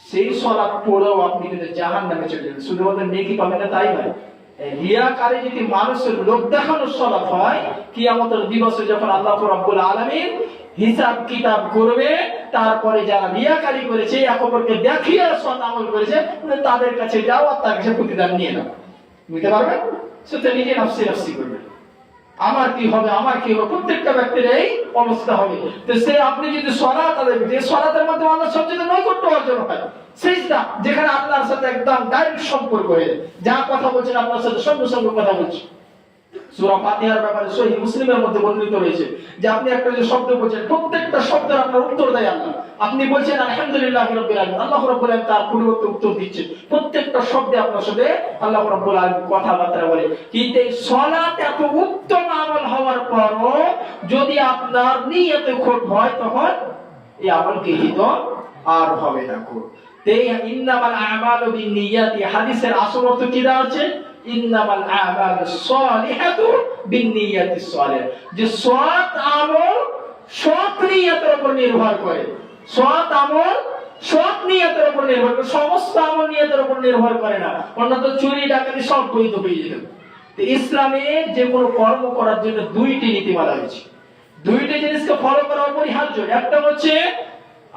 সেই সালাত পড়েও আপনি কিন্তু জাহান্নামে চলে যাবেন, শুধুমাত্র নেকি পাবেন না তাই নয়, রিয়াকারী যদি মানুষের লোক দেখানোর সালাত হয়, কিয়ামতের দিবসে যখন আল্লাহ রাব্বুল আলামিন হিসাব কিতাব করবে, তারপরে যারা রিয়াকারী করেছে, এক অপরকে দেখিয়ে সৎ আমল করেছে, তাদের কাছে যাও আর তার কাছে প্রতিদান নিয়ে নাও। বুঝতে পারবেন? সেটা নিজে নফসি নফসি করবে, আমার কি হবে, আমার কি হবে, প্রত্যেকটা ব্যক্তির এই অবস্থা হবে। তো সে আপনি যদি সালাত আদায় করেন, যে সালাতের মধ্যে আল্লাহর সবচেয়ে নৈকট্য অর্জন হয়, সিজদা, যেখানে আল্লাহর সাথে একদম ডাইরেক্ট সম্পর্ক, যা কথা বলছেন আপনার সাথে সঙ্গে সঙ্গে কথা বলছে। সূরা ফাতিহার ব্যাপারে সহিহ মুসলিমের মধ্যে বর্ণিত রয়েছে যে আপনি একটা যে শব্দ বলছেন, প্রত্যেকটা শব্দের আপনার উত্তর দেয় আল্লাহ। আপনি বলছেন আলহামদুলিল্লাহি রাব্বিল আলামিন, আল্লাহ রাব্বুল আলামিন তার পরিবর্তে উত্তর দিচ্ছে। প্রত্যেকটা শব্দে আপনার সাথে আল্লাহ রাব্বুল আলামিন কথাবার্তা বলে। কিন্তু এই সালাত এত উত্তম আমল হওয়ার পরও যদি আপনার নিয়তে খোট হয়, তখন এই আমল গৃহীত আর হবে না। তাই ইন্নামাল আমালু বিন্নিয়াতি হাদিসের আসল অর্থ কি দাঁড়াচ্ছে? ইন্নামাল আমালুস সালিহাতু বিন্নিয়াতিস সালিহ, যে সৎ আমল সৎ নিয়তের উপর নির্ভর করে, সৎ আমল সৎ নিয়তের উপর নির্ভর করে, সমস্ত আমল নিয়তের উপর নির্ভর করে না। অন্যথা চুরি ডাকাতি সব বৈধ হয়ে যেত। তো ইসলামে যে কোনো কর্ম করার জন্য দুইটি নীতিমালা রয়েছে, দুইটি জিনিসকে ফলো করা অপরিহার্য। একটা হচ্ছে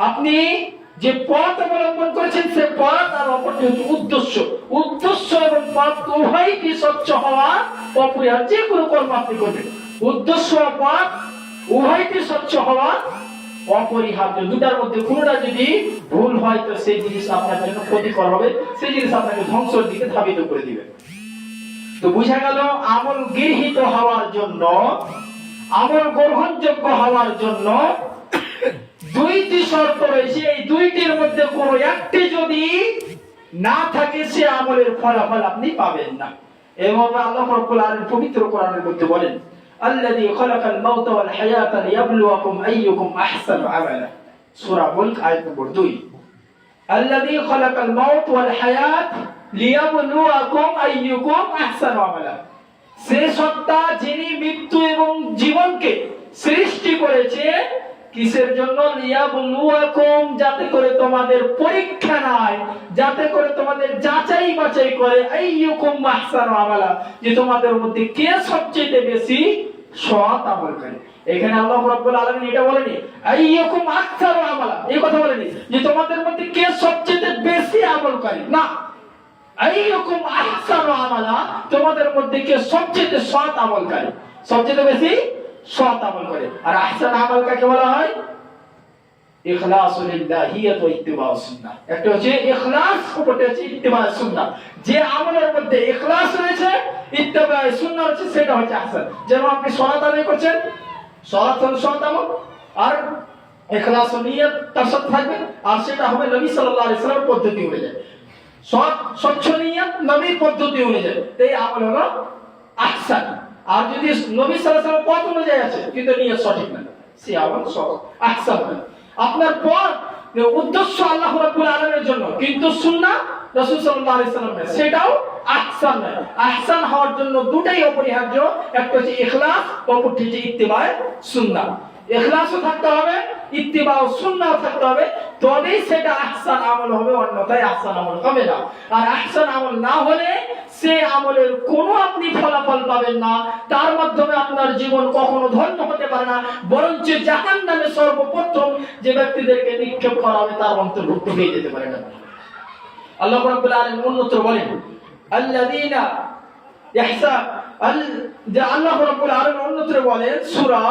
আপনি যে পথ অবলম্বন করেছেন সে পথ, আর অপরটি হচ্ছে উদ্দেশ্য। উদ্দেশ্য এবং পথ উভয়টি স্বচ্ছ হওয়া অপরিহার্য। যে কোনো কর্ম আপনি করবেন, উদ্দেশ্য ও পথ উভয়টি স্বচ্ছ হওয়া অপরিহার্য। দুটার মধ্যে কোনোটা যদি ভুল হয়, তো সেই জিনিস আপনার জন্য ক্ষতিকর হবে, সেই জিনিস আপনাকে ধ্বংসের দিকে ধাবিত করে দিবে। তো বুঝা গেল, আমল গৃহীত হওয়ার জন্য, আমল গ্রহণযোগ্য হওয়ার জন্য দুইটি শর্ত রয়েছে। এই দুইটির মধ্যে কোনো একটি যদি না থাকে, সে আমলের ফলাফল আপনি পাবেন না। এবং আল্লাহ রাব্বুল আলামিন পবিত্র কোরআনের মধ্যে বলেন, আল্লাযী খালাকাল মাউতা ওয়াল হায়াতা লিয়াবলুয়াকুম আইয়ুকুম আহসানু আমালা। সূরা মুলক আয়াত নম্বর 2। আল্লাযী খালাকাল মাউত ওয়াল হায়াত লিয়াবলুয়াকুম আইয়ুকুম আহসানু আমালা। সে সত্তা যিনি মৃত্যু এবং জীবনকে সৃষ্টি করেছে কিসের জন্য? লিয়াবলুয়াকুম, যাতে করে তোমাদের পরীক্ষা নেয়, যাতে করে তোমাদের যাচাই বাছাই করে, আইয়ুকুম আহসানু আমালা, যে তোমাদের মধ্যে কে সবচেয়ে বেশি সৎ আমলকারী। এখানে আল্লাহ রাব্বুল আলামিন এটা বলেনি আইয়াকুম আকসারু আমালা, এই কথা বলেনি যে তোমাদের মধ্যে কে সবচেয়ে বেশি আমলকারী, না, আইয়াকুম আহসানু আমালা, তোমাদের মধ্যে কে সবচেয়ে সৎ আমলকারী, সবচেয়ে বেশি সৎ আমল করে। আর আহসান আমল কাকে বলা হয়? ইখলাসু লিল্লাহিয়াত ওয়া ইত্তিবাউস সুন্নাহ। একটা হচ্ছে ইখলাস, অপরটা হচ্ছে ইত্তিবাউস সুন্নাহ। যে আমলের মধ্যে ইখলাস রয়েছে, ইত্তিবাউস সুন্নাহ রয়েছে, সেটা হচ্ছে আহসান। যেমন আপনি সালাত আদায় করছেন, সালাত হলো সৎ আমল, আর ইখলাস ও নিয়ত তার সাথে থাকবে, আর সেটা হবে নবী সাল্লাল্লাহু আলাইহি ওয়াসাল্লামের পদ্ধতি অনুযায়ী, স্বচ্ছ নিয়ত নবীর পদ্ধতি অনুযায়ী, এই আমল হলো আহসান। আর যদি নবী সাল্লাল্লাহু আলাইহি ওয়াসাল্লামের পথ অনুযায়ী আছে কিন্তু নিয়ত সঠিক না, সে আমল আহসান না। আপনার পথ উদ্দেশ্য আল্লাহ রাব্বুল আলামিনের জন্য, কিন্তু সুন্নাহ রাসূল সাল্লাল্লাহু আলাইহি ওয়াসাল্লামের, সেটাও আহসান নয়। আহসান হওয়ার জন্য দুটাই অপরিহার্য, একটা হচ্ছে ইখলাস, অপরটি হচ্ছে ইত্তিবা সুন্নাহ। ইখলাসও থাকতে হবে, ইত্তিবা সুন্নাহ থাকতে হবে, তবেই সেটা আহসান আমল হবে, অন্যথায় আহসান আমল হবে না। আর আহসান আমল না হলে সে আমলের কোনো আপনি ফলাফল পাবেন না, তার মাধ্যমে আপনার জীবন কখনো ধন্য হতে পারে না, বরঞ্চ জাহান্নামে সর্বপ্রথম যে ব্যক্তিদেরকে নিক্ষেপ করা হবে তার অন্তর্ভুক্ত হয়ে যেতে পারে না। আল্লাহ রাব্বুল আলামিন অন্যত্র বলেন আল্লাযীনা ইহসান আল্লাহ রাব্বুল আলামিন অন্যত্র বলেন সূরা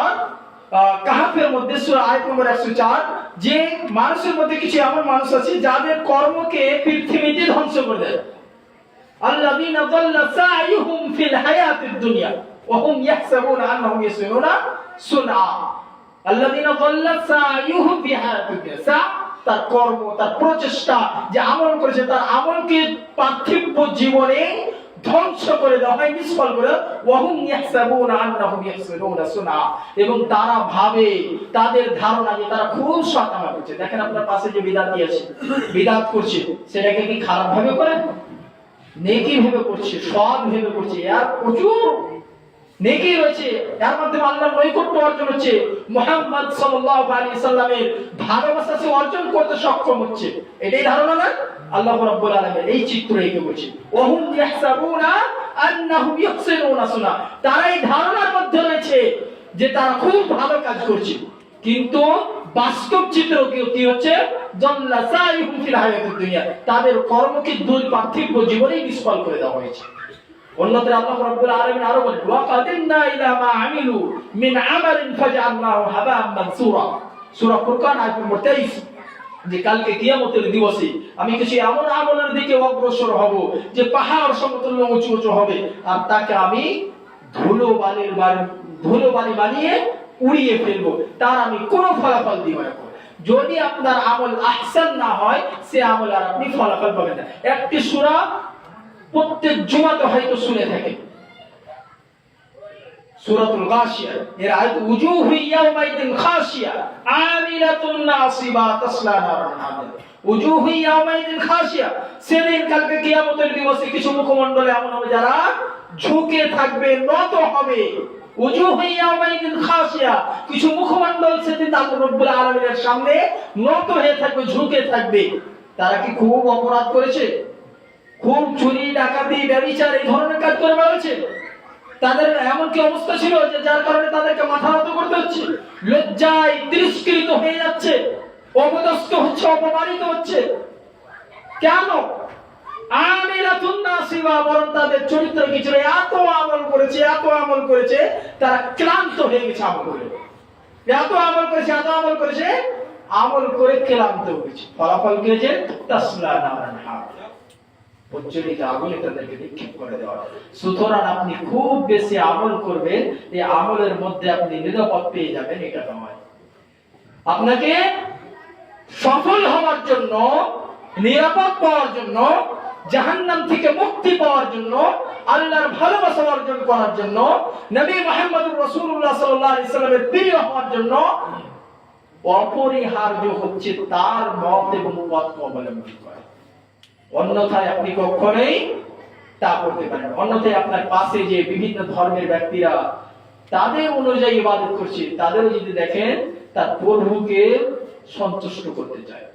কাহাফের মধ্যে সূরা আয়াত নম্বর 104, যে মানুষের মধ্যে কিছু এমন মানুষ আছে যাদের কর্মকে পৃথিবীতে ধ্বংস করে দেয়। আল্লাযীনা যাল্লা সাইয়ুহুম ফিল হায়াতিদ দুনিয়া ওয়া হুম ইয়াহসাবুনা আন্নাহুম ইয়াসিরুনা সুনআ। আল্লাযীনা যাল্লা সাইয়ুহুম ফি হায়াতিদ দুনিয়া, তার কর্ম, তার প্রচেষ্টা, যে আমল করেছে, তার আমলকে পার্থিব জীবনে ধ্বংস করে দেওয়া হয়, নিষ্ফল করে। ওয়াহুম ইয়াহসাবুনা আন্নাহুম ইয়াহসিনুনা সুনআ, এবং তারা ভাবে, তাদের ধারণা যে তারা খুব সৎ আমল করছে। দেখেন আপনার পাশে যে বিদআতি আছে, বিদআত করছে, সেটাকে কি খারাপ ভাবে করে? নেকি ভেবে করছে, সৎ ভেবে করছে। আর প্রচুর নেকি রয়েছে, এর মাধ্যমে আল্লাহর নৈকট্য অর্জন হচ্ছে, মুহাম্মদ সাল্লাল্লাহু আলাইহি সাল্লামের ভালোবাসা সে অর্জন করতে সক্ষম হচ্ছে। এটাই ধারণা না? আল্লাহ রাব্বুল আলামিন এই চিত্র এঁকে বলছে ওয়াহুম ইয়াহসাবুনা আন্নাহুম ইয়াহসিনুনা সুনআ, তারা এই ধারণার মধ্যে রয়েছে যে তারা খুব ভালো কাজ করছে, কিন্তু বাস্তব চিত্র কি হচ্ছে? জাল্লা সাইহুম ফিল হায়াতিদ দুনিয়া, তাদের কর্মকে দুই পার্থিব জীবনেই নিষ্ফল করে দেওয়া হয়েছে। অন্যত্র আল্লাহ রাব্বুল আলামিন আরো বলেন ওয়া কাদিমনা ইলা মা আমিলু মিন আমালিন ফাজআলনাহু হাবাআন মানসুরা। সূরা ফুরকান আয়াত নম্বর 23, যে কালকে কিয়ামতের দিবসে আমি কিছু এমন আমলের দিকে অগ্রসর হব যে পাহাড় সমতুল্য উঁচু উঁচু হবে, আর তাকে আমি ধুলোবালি বানিয়ে উড়িয়ে ফেলবো, তার আমি কোনো ফলাফল দিব না। যদি আপনার আমল আহসান না হয়, সে আমল আর আপনি ফলাফল পাবেন না। একটি সূরা প্রত্যেক জুমাতে হয়তো শুনে থাকেন, সূরাতুল গাশিয়া, এর আয়াত উজুহু ইয়াওমাইদিন খাশিয়া আমিলাতুন নাসিবা তাসলা নারান হামিয়া। উজুহু ইয়াওমাইদিন খাশিয়া, সেদিন কালকে কিয়ামতের দিবসে কিছু মুখমণ্ডল এমন হবে যারা ঝুঁকে থাকবে, নত হবে। উজুহু ইয়াওমাইদিন খাশিয়া, কিছু মুখমণ্ডল সেদিন আল্লাহ রাব্বুল আলামিনের সামনে নত হয়ে থাকবে, ঝুঁকে থাকবে। তারা কি খুব অপরাধ করেছে? খুব চুরি, ডাকাতি, ব্যভিচার এই ধরনের কাজ করে বেড়াচ্ছে? তাদের এমন কি অবস্থা ছিল যে যার কারণে তাদেরকে মাথা নত করতে হচ্ছে, লজ্জায় তিরস্কৃত হয়ে যাচ্ছে, অপদস্থ হচ্ছে, অপমানিত হচ্ছে? কেন? আমিলাতুন নাসিবা, বরং তাদের চরিত্র কি ছিল? এত আমল করেছে, এত আমল করেছে, তারা ক্লান্ত হয়ে গেছে আমল করে। এত আমল করেছে, এত আমল করেছে, আমল করে ক্লান্ত হয়েছে। ফলাফল কি হয়েছে? তাসলা নারান হামিয়া, প্রজ্বলিত আগুনে তাদেরকে নিক্ষেপ করে দেওয়া। সুতরাং আপনি খুব বেশি আমল করবেন, এই আমলের মধ্যে আপনি নিরাপদ পেয়ে যাবেন, এটা নয়। আপনাকে সফল হওয়ার জন্য, নিরাপদ পাওয়ার জন্য, জাহান্নাম থেকে মুক্তি পাওয়ার জন্য, আল্লাহর ভালোবাসা অর্জন করার জন্য, নবী মুহাম্মদুর রাসূলুল্লাহ সাল্লাল্লাহু আলাইহি সাল্লামের প্রিয় হওয়ার জন্য অপরিহার্য হচ্ছে তার মত এবং পথকে অবলম্বন করা। অন্যথায় আপনি কখনোই তা করতে পারেন। অন্যথায় আপনার পাশে যে বিভিন্ন ধর্মের ব্যক্তিরা তাদের অনুযায়ী ইবাদত করছে, তাদেরও যদি দেখেন তার প্রভুকে সন্তুষ্ট করতে চায়।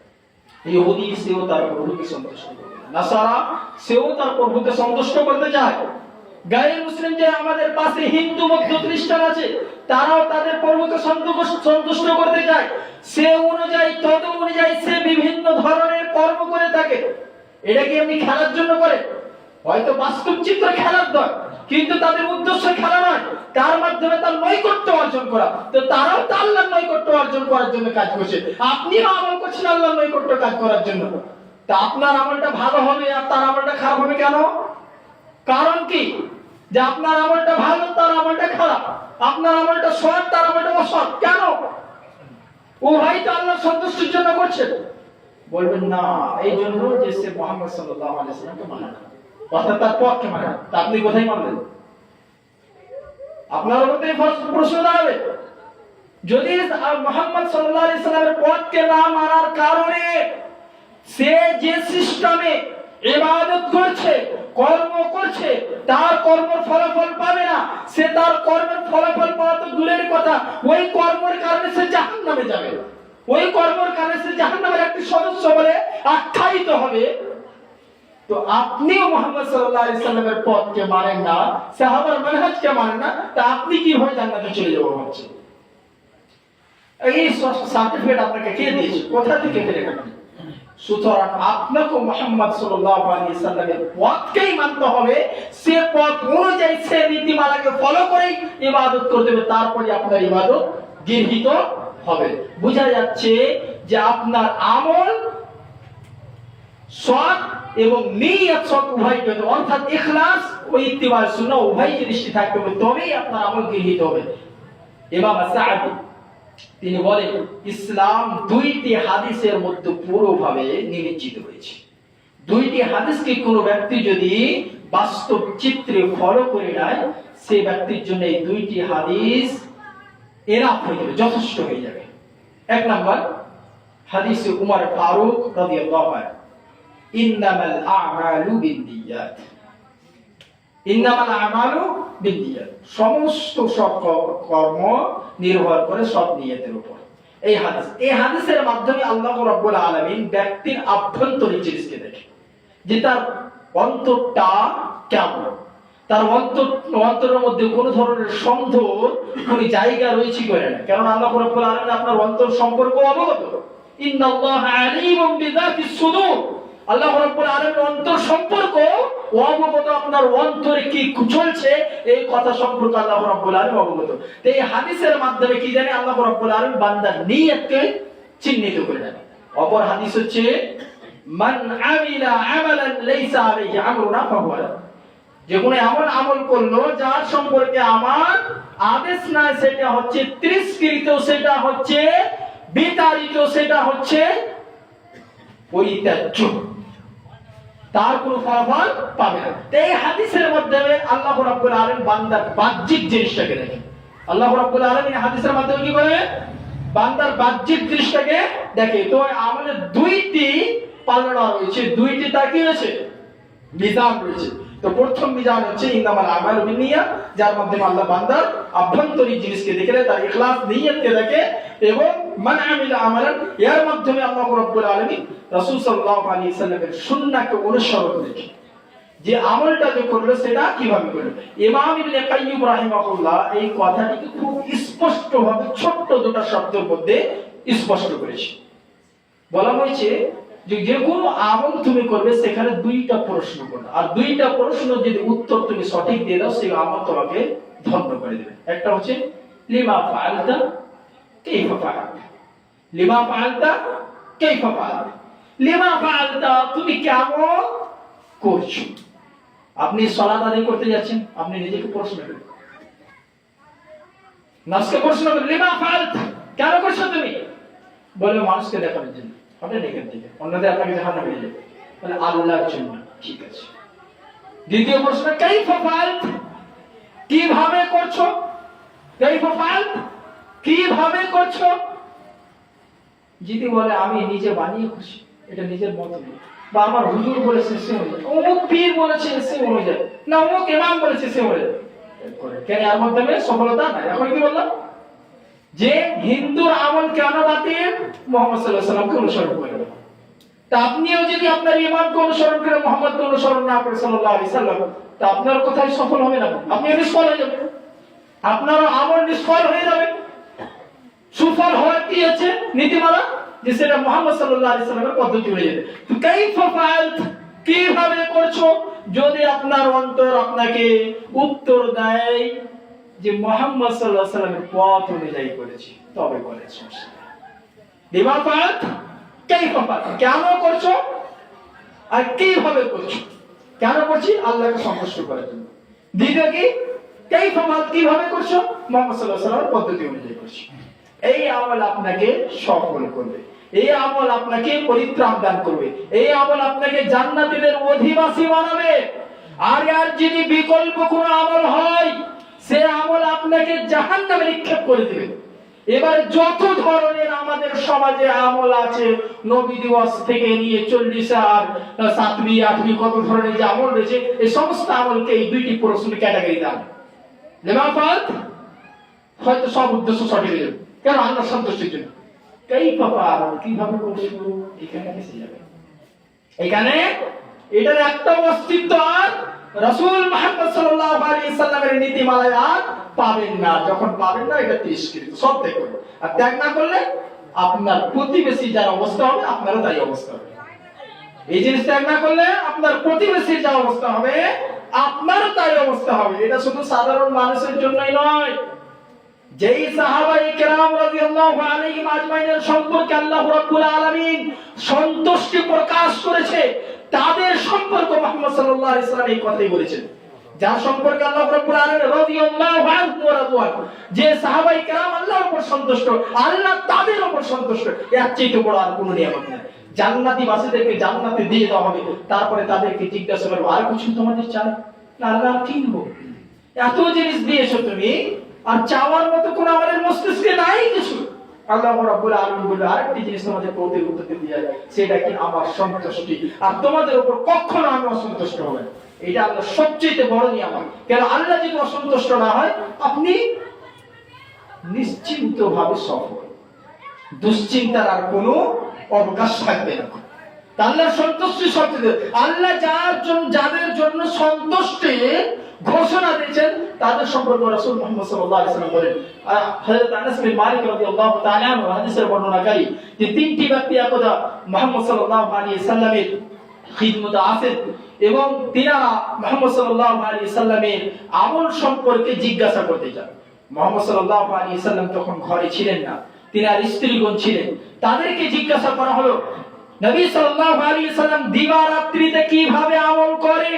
ইহুদি সেও তার প্রভুকে সন্তুষ্ট করতে চায়, নাসারা সেও তার প্রভুকে সন্তুষ্ট করতে চায়। গায়ের মুসলিম যে আমাদের পাশে হিন্দু বৌদ্ধ খ্রিস্টান আছে, তারাও তাদের প্রভুকে সন্তুষ্ট করতে চায়, সে অনুযায়ী তত অনুযায়ী সে বিভিন্ন ধরনের কর্ম করে থাকে। এটা কি এমনি খেলার জন্য করে? হয়তো বাস্তব চিত্র খেলার দল, কিন্তু তাদের উদ্দেশ্য খেলা নয়, তার মাধ্যমে তার নৈকট্য অর্জন করা। তো তারাও তো আল্লাহর নৈকট্য অর্জন করার জন্য কাজ করছে, আপনিও আমল করছেন আল্লাহর নৈকট্য কাজ করার জন্য। তা আপনার আমলটা ভালো হবে আর তার আমলটা খারাপ হবে কেন? কারণ কি? যে আপনার আমলটা ভালো, তার আমলটা খারাপ, আপনার আমলটা সৎ, তার আমলটা অসৎ, কেন? ও ভাই তো আল্লাহর সন্তুষ্টির জন্য করছে। বলবেন না, এই জন্য যে সে মুহাম্মদ সাল্লাল্লাহু আলাইহি ওয়াসাল্লামকে মানে না, অর্থাৎ তার পক্ষে মানে না। তা আপনি কোথায় মানলেন? আপনার মধ্যে প্রশ্ন দাঁড়াবে, যদি মুহাম্মদ সাল্লাল্লাহু আলাইহি ওয়াসাল্লামের পথকে না মানার কারণে সে যে সিস্টেমে ইবাদত করছে, কর্ম করছে, তার কর্মের ফলাফল পাবে না, সে তার কর্মের ফলাফল পাওয়া তো দূরের কথা, ওই কর্মের কারণে সে জাহান্নামে যাবে, ওই কর্মের কারণে সে জাহান্নামের একটি সদস্য বলে আখ্যায়িত হবে। তো আপনিও মুহাম্মদ সাল্লাল্লাহু আলাইহি সাল্লামের পথকে মানেন না, সাহাবার মানহাজকে মানেন না, তা আপনি কিভাবে জান্নাতে চলে যাবেন ভাবছেন? এই সার্টিফিকেট আপনাকে কে দিয়েছে? কোথা থেকে পেলেন আপনি? সুতরাং আপনাকে মুহাম্মদ সাল্লাল্লাহু আলাইহি সাল্লামের পথকেই মানতে হবে, সে পথ অনুযায়ী সে নীতিমালাকে ফলো করেই ইবাদত করতে হবে, তারপরে আপনার ইবাদত গৃহীত হবে। বোঝা যাচ্ছে যে আপনার আমল সৎ এবং নিয়ত সৎ উভয় করতে, অর্থাৎ ইখলাস ও ইত্তিবা সুন্নাহ উভয় জিনিসটি থাকতে হবে, তবেই আপনার আমল গৃহীত হবে। ইমাম সাঈদী তিনি বলেন, ইসলাম দুইটি হাদিসের মধ্যে পুরোভাবে নিমজ্জিত হয়েছে। দুইটি হাদিসকে কোনো ব্যক্তি যদি বাস্তব চিত্রে ফলো করে নেয়, সেই ব্যক্তির জন্য এই দুইটি হাদিস এনাফ হয়ে যাবে, যথেষ্ট হয়ে যাবে। এক নাম্বার হাদিসে উমর ফারুক রাদিয়াল্লাহু আনহু, ইন্নামাল আ'মালু বিন্নিয়াত, ইন্নামাল আমালু বিন্নিয়াত, সমস্ত সব কর্ম নির্ভর করে সব নিয়তের উপর। এই হাদিসের মাধ্যমে আল্লাহ রাব্বুল আলামিন ব্যক্তির আভ্যন্তরীণ জিনিসকে দেখে, যে তার অন্তরটা কেমন, তার অন্তরের মধ্যে কোন ধরনের সন্দেহ কোন জায়গা রয়েছে করে না। কারণ আল্লাহ রাব্বুল আলামিন আপনার অন্তর সম্পর্ক অবগত। ইন্নাল্লাহা আলীমুম বিযাতিস সুদূর, আল্লাহ রাব্বুল আলামিনের অন্তর সম্পর্ক অবগত, আপনার অন্তরে কি চলছে এই কথা সম্পর্কে আল্লাহ রাব্বুল আলামিন অবগত। তো এই হাদিসের মাধ্যমে কি জানে, আল্লাহ রাব্বুল আলামিন বান্দার নিয়তকে চিহ্নিত করে দেন। অপর হাদিস হচ্ছে, মান আমিলা আমালান লাইসা আলাইহি আমরুনা ফাহুয়া, যে কোনো এমন আমল করলো যার সম্পর্কে আমার আদেশ নাই, সেটা হচ্ছে তিরস্কৃত, সেটা হচ্ছে বিতাড়িত, সেটা হচ্ছে পরিত্যাজ্য, তার কোনো ফলাফল পাবে না। এই হাদিসের মাধ্যমে আল্লাহ রাব্বুল আলামিন বান্দার বাহ্যিক জিনিসটাকে দেখেন। আল্লাহ রাব্বুল আলামিন হাদিসের মাধ্যমে কি করে? বান্দার বাহ্যিক জিনিসটাকে দেখে। তো আমাদের দুইটি পাল্লা রয়েছে, দুইটি তার কি রয়েছে? মিজান রয়েছে। তো প্রথম মিজান হচ্ছে ইন্নামাল আমালু বিন্নিয়াত, যার মাধ্যমে আল্লাহ বান্দার আভ্যন্তরীণ জিনিসকে দেখে, তার ইখলাস নিয়তকে দেখে, এবং মান আমিলা আমালান, এর মাধ্যমে আল্লাহ রাব্বুল আলামিন রাসূল সাল্লাল্লাহু আলাইহি ওয়াসাল্লামের সুন্নাহকে অনুসরণ দেখে, যে আমলটা যে করলো সেটা কিভাবে করলো। ইমাম ইবনে কাইয়্যিম রাহিমাহুল্লাহ এই কথাটিকে খুব স্পষ্টভাবে ছোট্ট দুটো শব্দের মধ্যে স্পষ্ট করেছে। বলা হয়েছে যে কোনো আমল তুমি করবে সেখানে দুইটা প্রশ্ন করবে, আর দুইটা প্রশ্ন যদি উত্তর তুমি সঠিক দিয়ে দাও, সেই আমল তোমাকে ধন্য করে দেবে। একটা হচ্ছে লিমা ফাআলতা কাইফা ফাআলতা, লিমা ফাআলতা কাইফা ফাআলতা, লিমা ফাআলতা তুমি কেমন করছো। আপনি সালাত আদায় করতে যাচ্ছেন, আপনি নিজেকে প্রশ্ন করেন, নাফসকে প্রশ্ন করেন, লিমা ফাআলতা, কেন করছো তুমি? বলে মানুষকে দেখানোর জন্য, আপনি নেকের দিকে, অন্যদের আপনাকে জাহান্নামে নিয়ে যাবে, বলে আল্লাহর জন্য। ঠিক আছে। দ্বিতীয় প্রশ্ন, কাইফা ফাআলতা, কিভাবে করছো? কাইফা ফাআলতা, কিভাবে করছো? যদি বলে আমি নিজে বানিয়ে খুশি, এটা নিজের মত নেই, বা আমার হুজুর বলেছে সে অনুযায়ী, অমুক পীর বলেছে সে অনুযায়ী, না অমুক ইমাম বলেছে সে অনুযায়ী, কেন এর মাধ্যমে সফলতা নাই। এখন কি বললাম যে হিন্দুর আমল কেন বাতিল? মুহাম্মদ সাল্লাল্লাহু আলাইহি ওয়াসাল্লামকে অনুসরণ করে। তা আপনিও যদি আপনার ইমামকে অনুসরণ করে মুহাম্মদকে অনুসরণ না করে সাল্লাল্লাহু আলাইহি ওয়াসাল্লাম, তা আপনার কোথায় সফল হবে না, আপনি নিষ্ফল হয়ে যাবেন, আপনার আমল নিষ্ফল হয়ে যাবে। সুফল হওয়ার কি আছে নীতিমালা, যে সেটা মুহাম্মদ সাল্লাল্লাহু আলাইহি সাল্লামের পদ্ধতি হয়ে যাবে। তো কাইফা ফাআলত, কিভাবে করছো, যদি আপনার অন্তর আপনাকে উত্তর দেয় যে মুহাম্মদ সাল্লাল্লাহু আলাইহি সাল্লামের পথ অনুযায়ী করেছি, তবে বলে সমস্যা নেই। বিমা ফাআলত, কাইফা ফাআলত, কেন করছো আর কিভাবে করছো। কেন করছি, আল্লাহকে সন্তুষ্ট করার জন্য। দ্বিতীয় কি, কাইফা ফাআলত, কিভাবে করছো, মুহাম্মদ সাল্লাল্লাহু আলাইহি সাল্লামের পদ্ধতি অনুযায়ী করছি। এই আমল আপনাকে সফল করবে, এই আমল আপনাকে পরিত্রাণ দান করবে, এই আমল আপনাকে জান্নাতীদের অধিবাসী বানাবে। আর যদি বিকল্প কোনো আমল হয়, সে আমল আপনাকে জাহান্নামে নিক্ষেপ করে দেবে। এবার যত ধরনের আমাদের সমাজে আমল আছে, নবী দিবস থেকে নিয়ে 40 আর 7वी 8वी কত ধরনের যে আমল রয়েছে, এই সমস্ত আমলকে এই দুইটি প্রশ্ন ক্যাটাগরি দাও। লেমাফাত হয়তো সব উদ্দেশ্য সঠিক হয়ে যাবে, কেন আল্লাহ সন্তুষ্টির জন্য। কাইফা ফাআলত, কিভাবে করছো, এখানে এসে যাবে। এখানে এটার একটা অস্তিত্ব আর রাসূল মুহাম্মদ সাল্লাল্লাহু আলাইহি সাল্লামের নীতিমালায় আর পাবেন না। যখন পাবেন না, এটা তিরস্কৃত, সব ত্যাগ করবে। আর ত্যাগ না করলে আপনার প্রতিবেশী যার অবস্থা হবে, আপনারও তাই অবস্থা হবে। এই জিনিস ত্যাগ না করলে আপনার প্রতিবেশীর যা অবস্থা হবে, আপনারও তাই অবস্থা হবে। এটা শুধু সাধারণ মানুষের জন্যই নয়। যেই সাহাবায়ে কেরাম রাদিয়াল্লাহু আলাইহিম আজমাইনের সম্পর্কে আল্লাহ রাব্বুল আলামিন সন্তুষ্টি প্রকাশ করেছে, তাদের সম্পর্কে মুহাম্মদ সাল্লাল্লাহু আলাইহি সাল্লাম এই কথাই বলেছেন। যার সম্পর্কে আল্লাহ রাব্বুল আলামিন রাদিয়াল্লাহু আনহু ওয়া রাদওয়ান, যে সাহাবায়ে কেরাম আল্লাহর উপর সন্তুষ্ট, আল্লাহ তাদের উপর সন্তুষ্ট, এর চেয়ে বড় আর কোনো নিয়ামত নেই। জান্নাতি বাসীদেরকে জান্নাতে দিয়ে দেওয়া হবে, তারপরে তাদেরকে জিজ্ঞাসা করবে, আর কিছু তোমাদের চাই না? আল্লাহ কিনবো, এত জিনিস দিয়েছো তুমি, আর চাওয়ার মতো কোন আমাদের মস্তিষ্কে নাই কিছু। আল্লাহ রাব্বুল আলামিন বলে, আরেকটি জিনিস তোমাদের প্রতি উত্তরতে দিয়ে যায়, সেটা কি আমার সন্তুষ্টি, আর তোমাদের উপর কখনো আমি অসন্তুষ্ট হব না। এটা আল্লাহ সবচেয়ে বড় নিয়ামত। কেন, আল্লাহ যদি অসন্তুষ্ট না হয়, আপনি নিশ্চিন্ত ভাবে সফল, দুশ্চিন্তার আর কোনো অবকাশ থাকবে না। আল্লাহর সন্তুষ্টি সবচেয়ে, আল্লাহ যাদের জন্য সন্তুষ্টি ঘোষণা দিয়েছেন, তাদের সম্পর্কে রাসূল মুহাম্মদ সাল্লাল্লাহু আলাইহি ওয়াসাল্লাম বলেন, হযরত আনাস বিন মালিক রাদিয়াল্লাহু তাআলা আনহু হাদিসের বর্ণনাকারী, যে তিনটি ব্যক্তি একদা মুহাম্মদ সাল্লাল্লাহু আলাইহি সাল্লামের খিদমতে আসেন এবং তিনারা মুহাম্মদ সাল্লাল্লাহু আলাইহি সাল্লামের আমল সম্পর্কে জিজ্ঞাসা করতে যান। মুহাম্মদ সাল্লাল্লাহু আলাইহি সাল্লাম তখন ঘরে ছিলেন না, তিনার স্ত্রীগণ ছিলেন। তাদেরকে জিজ্ঞাসা করা হলো, নবী সাল্লাল্লাহু আলাইহি সাল্লাম দিবারাত্রিতে কিভাবে আমল করে,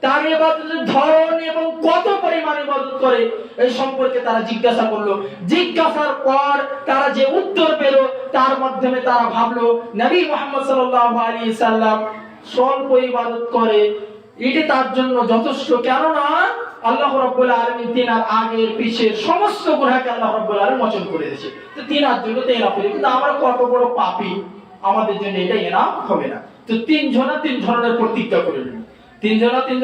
তার ইবাদতের ধরন এবং কত পরিমাণে ইবাদত করে, এই সম্পর্কে তারা জিজ্ঞাসা করলো। জিজ্ঞাসার পর তারা যে উত্তর পেল, তার মাধ্যমে তারা ভাবলো নবী মুহাম্মদ সাল্লাল্লাহু আলাইহি সাল্লাম স্বল্প ইবাদত করে, এটি তার জন্য যথেষ্ট। কেননা আল্লাহ রাব্বুল আলামিন তিনার আগের পিছের সমস্ত গুনাহকে আল্লাহ রাব্বুল আলামিন মোচন করে দিয়েছে, তো তিনার জন্য তো এনাফ। কিন্তু আমরা কত বড় পাপী, আমাদের জন্য এটা এনাফ হবে না। তো তিন ধরনের প্রতিজ্ঞা করে নিল। তিন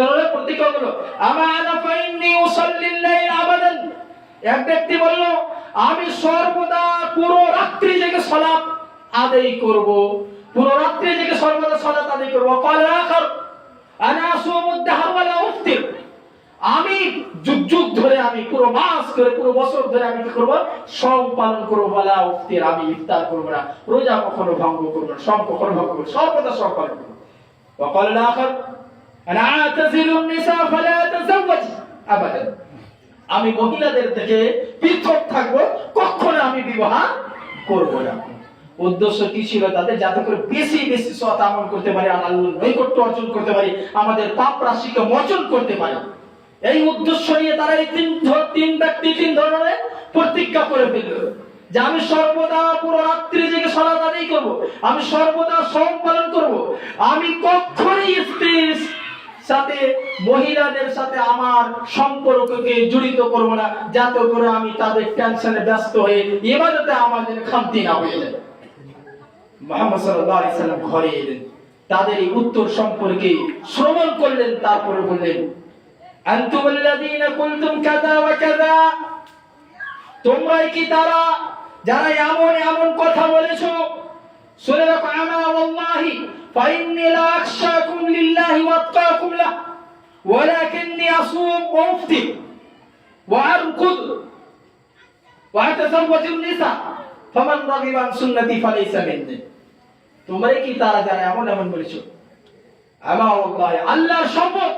ধরনের প্রতিজ্ঞা হলো, আমা আনা ফাইন্নী উসাল্লিল লাইল আবাদান। এক ব্যক্তি বলল, আমি সর্বদা পুরো রাত্রি জেগে সালাত আদায় করব, পুরো রাত্রি জেগে সর্বদা সালাত আদায় করব। ক্বাল আখার, আনা আসুমুদ দাহর ওয়া লা উফতির। আমি যুগ ধরে, আমি পুরো মাস ধরে, পুরো বছর ধরে আমি কি করব, সওম পালন করব, ওয়া লা উফতির, আমি ইফতার করব না, রোজা কখনো ভঙ্গ করব না, সওম কখনো ভঙ্গ করব না, সর্বদা সওম পালন করব। ওয়া ক্বাল আখার, আনা আতাযিলু নিসা ফালা তাযাওয়াজ আবাদান। আমি মহিলাদের থেকে পৃথক থাকব, কখনো আমি বিবাহ করব না। উদ্দেশ্য কি ছিল তাদের? যাতে করে বেশি সৎ আমল করতে পারি, আল্লাহর নৈকট্য অর্জন করতে পারি, আমাদের পাপ রাশিকে মোচন করতে পারি। এই উদ্দেশ্য নিয়ে তারা এই তিন ধরনের প্রতিজ্ঞা করে ফেলল, যে আমি সর্বদা পুরো রাত্রি জেগে সালাত আদায় করব, আমি সর্বদা সওম পালন করব, আমি কখনোই স্ত্রীর সাথে, মহিলাদের সাথে আমার সম্পর্ককে জড়িত করব না, যাতে করে আমি তাদের টেনশনে ব্যস্ত হয়ে ইবাদতে আমার যেন খামতি না হয়ে যায়। মুহাম্মদ সাল্লাল্লাহু আলাইহি সাল্লাম ঘরে এলেন, তাদের এই উত্তর সম্পর্কে শ্রবণ করলেন, তারপরে বললেন, আনতুমুল্লাযীনা কুলতুম কাযা ওয়া কাযা। তোমরাই কি তারা যারা এমন এমন কথা বলেছো? শুনে রাখো, আমা ওয়াল্লাহি ফাইন্নী লা আখশাকুম লিল্লাহি ওয়া আতকাকুম লাহ। ওয়ালাকিন্নী আসুম ওয়া আফতির ওয়া আরকুদ ওয়া আতাযাওয়াজুন নিসা ফামান রাগিবা আন সুন্নতি ফালাইসা মিন্নী। তোমরা কি তারা যারা এমন বলেছো? আমা ওয়াল্লাহি, আল্লাহর শপথ,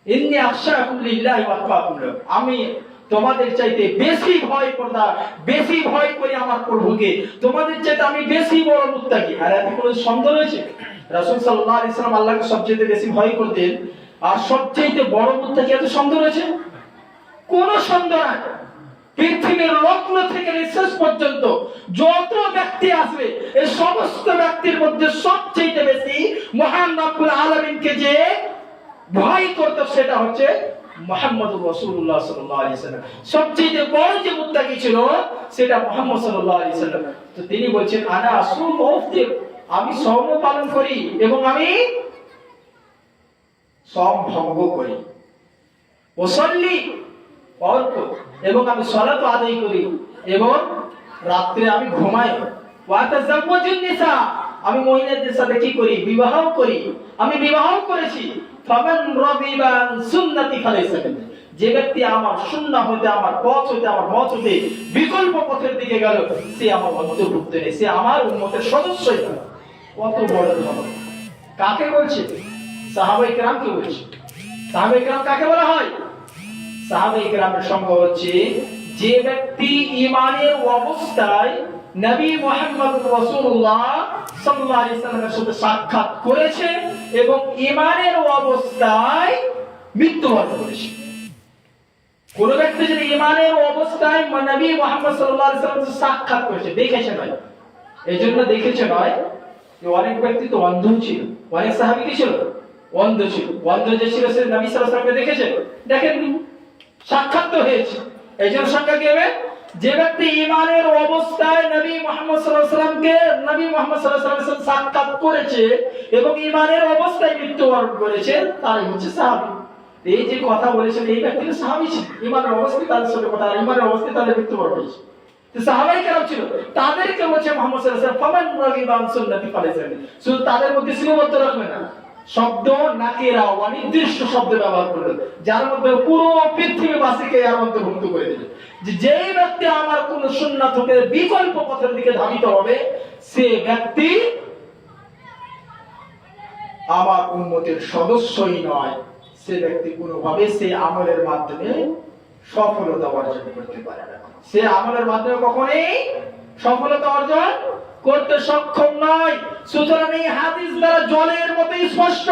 ইন্নী আখশাকুম লিল্লাহি ওয়া আতকাকুম লাহু, আমি তোমাদের চাইতে বেশি ভয় করি আমার প্রভুকে, তোমাদের চাইতে আমি বেশি বড় মুত্তাকি। আর এতে কোনো সন্দেহ রয়েছে? রাসূল সাল্লাল্লাহু আলাইহি ওয়াসাল্লাম আল্লাহকে সবচেয়ে বেশি ভয় করতেন, আর সবচেয়ে বড় মুত্তাকি, এত সন্দেহ রয়েছে? কোনো সন্দেহ নাই। পৃথিবীর লগ্ন থেকে শেষ পর্যন্ত যত ব্যক্তি আসবে, এই সমস্ত ব্যক্তির মধ্যে সবচেয়ে বেশি মহান রব্বুল আলামিনকে যে ভয় করত সেটা হচ্ছে মুহাম্মদুর রাসূলুল্লাহ সাল্লাল্লাহু আলাইহি ওয়াসাল্লাম। সবচেয়ে বড় যে মুত্তাকি ছিল সেটা মুহাম্মদ সাল্লাল্লাহু আলাইহি ওয়াসাল্লাম। তো তিনি বলেন, আনা আসুম ওয়া আফতির, আমি সওম পালন করি এবং আমি সওম ভঙ্গ করি, ওয়াসাল্লি অর্কুদ, এবং আমি সালাত আদায় করি এবং রাতে আমি ঘুমাই, ওয়া তাযাওয়াজুন নিসা, আমি মহিলাদের সাথে কি করি? বিবাহ করি, আমি বিবাহ করেছি। ফামান রাগিবা আন সুন্নতি ফালাইসা মিন্নী, যে ব্যক্তি আমার সুন্নাহ হতে, আমার পথ হতে, আমার মত হতে বিকল্প পথের দিকে গেল, সে আমার অন্তর্ভুক্ত নেই, সে আমার উম্মতের সদস্যই নয়। কত বড় ধর্ম! কাকে বলছে? সাহাবায়ে কেরামকে বলছে। সাহাবায়ে কেরাম কাকে বলা হয়? সাহাবায়ে কেরামের সঙ্গ হচ্ছে যে ব্যক্তি ঈমানের অবস্থায় নবী মুহাম্মদ রাসূলুল্লাহ সাল্লাল্লাহু আলাইহি ওয়াসাল্লামের সাথে সাক্ষাৎ করেছে এবং ঈমানের অবস্থায় মৃত্যুবরণ করেছে। কোন ব্যক্তি যদি ঈমানের অবস্থায় নবী মুহাম্মদ সাল্লাল্লাহু আলাইহি ওয়াসাল্লামের সাথে সাক্ষাৎ করেছে, দেখেছে নয়, এজন্য দেখেছে নয় যে অনেক ব্যক্তি তো অন্ধ ছিল, অনেক সাহাবী কি ছিল? অন্ধ ছিল। অন্ধ যে ছিল সে নবী সাল্লাল্লাহু আলাইহি ওয়াসাল্লামকে দেখেছে? দেখেননি। সাক্ষাৎ তো হয়েছে। এইজন্য সংখ্যা কি হবে? যে ব্যক্তি ঈমানের অবস্থায় নবী মুহাম্মদ সাল্লাল্লাহু আলাইহি ওয়াসাল্লামকে, নবী মুহাম্মদ সাল্লাল্লাহু আলাইহি ওয়াসাল্লামের সাথে সাক্ষাৎ করেছে এবং ঈমানের অবস্থায় মৃত্যুবরণ করেছে, তাই হচ্ছে সাহাবী। এই যে কথা বলেছেন, এই ব্যক্তি সাহাবী ছিল। ঈমানের অবস্থায় তাদের সাথে কথা, ঈমানের অবস্থায় তাদের মৃত্যুবরণ করেছে। তো সাহাবায়ে কেরাম ছিল, তাদেরকে বলছে মুহাম্মদ সাল্লাল্লাহু আলাইহি ওয়াসাল্লাম, ফামান রাগিবা আন সুন্নতি ফালাইসা মিন্নী। শুধু তাদের মধ্যে সীমাবদ্ধ রাখবে না, শব্দ নাকিরা অনির্দিষ্ট শব্দ ব্যবহার করবে, যার মধ্যে পুরো পৃথিবীবাসীকে এর অন্তর্ভুক্ত করে দিবে। যেই ব্যক্তি আমার কোন সুন্নাত থেকে বিকল্প পথের দিকে ধাবিত হবে, সে ব্যক্তি আমার উম্মতের সদস্যই নয়, সে ব্যক্তি কোনোভাবে সে আমলের মাধ্যমে সফলতা অর্জন করতে পারে না। সে আমলের মাধ্যমে কখনোই সফলতা অর্জন করতে সক্ষম নয়। সুতরাং এই হাদিস দ্বারা জলের মতো স্পষ্ট,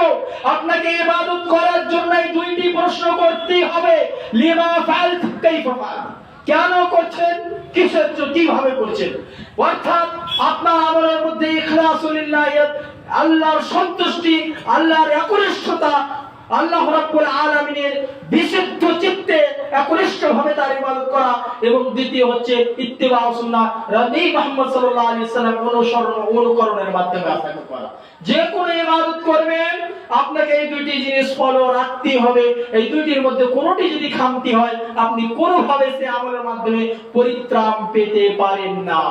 আপনাকে ইবাদত করার জন্য দুইটি প্রশ্ন করতেই হবে। লিমা ফাআলত কাইফা ফাআলত, কেন করছেন, কিসের জন্য, কিভাবে করছেন। অর্থাৎ আপনার আমলের মধ্যে ইখলাসুলিল্লাহিয়াত, আল্লাহর সন্তুষ্টি, আল্লাহর একনিষ্ঠতা, আল্লাহ রাব্বুল আলামিনের বিশুদ্ধ চিত্তে একনিষ্ঠভাবে তার ইবাদত করা, এবং দ্বিতীয় হচ্ছে ইত্তিবা সুন্নাহ, নবী মুহাম্মদ সাল্লাল্লাহু আলাইহি ওয়াসাল্লাম অনুকরণের মাধ্যমে আপনাকে করা। যে কোনো ইবাদত করবেন আপনাকে এই দুইটি জিনিস ফলো রাখতে হবে। এই দুইটির মধ্যে কোনোটি যদি খামতি হয়, আপনি কোনোভাবে সে আমলের মাধ্যমে পরিত্রাণ পেতে পারেন না।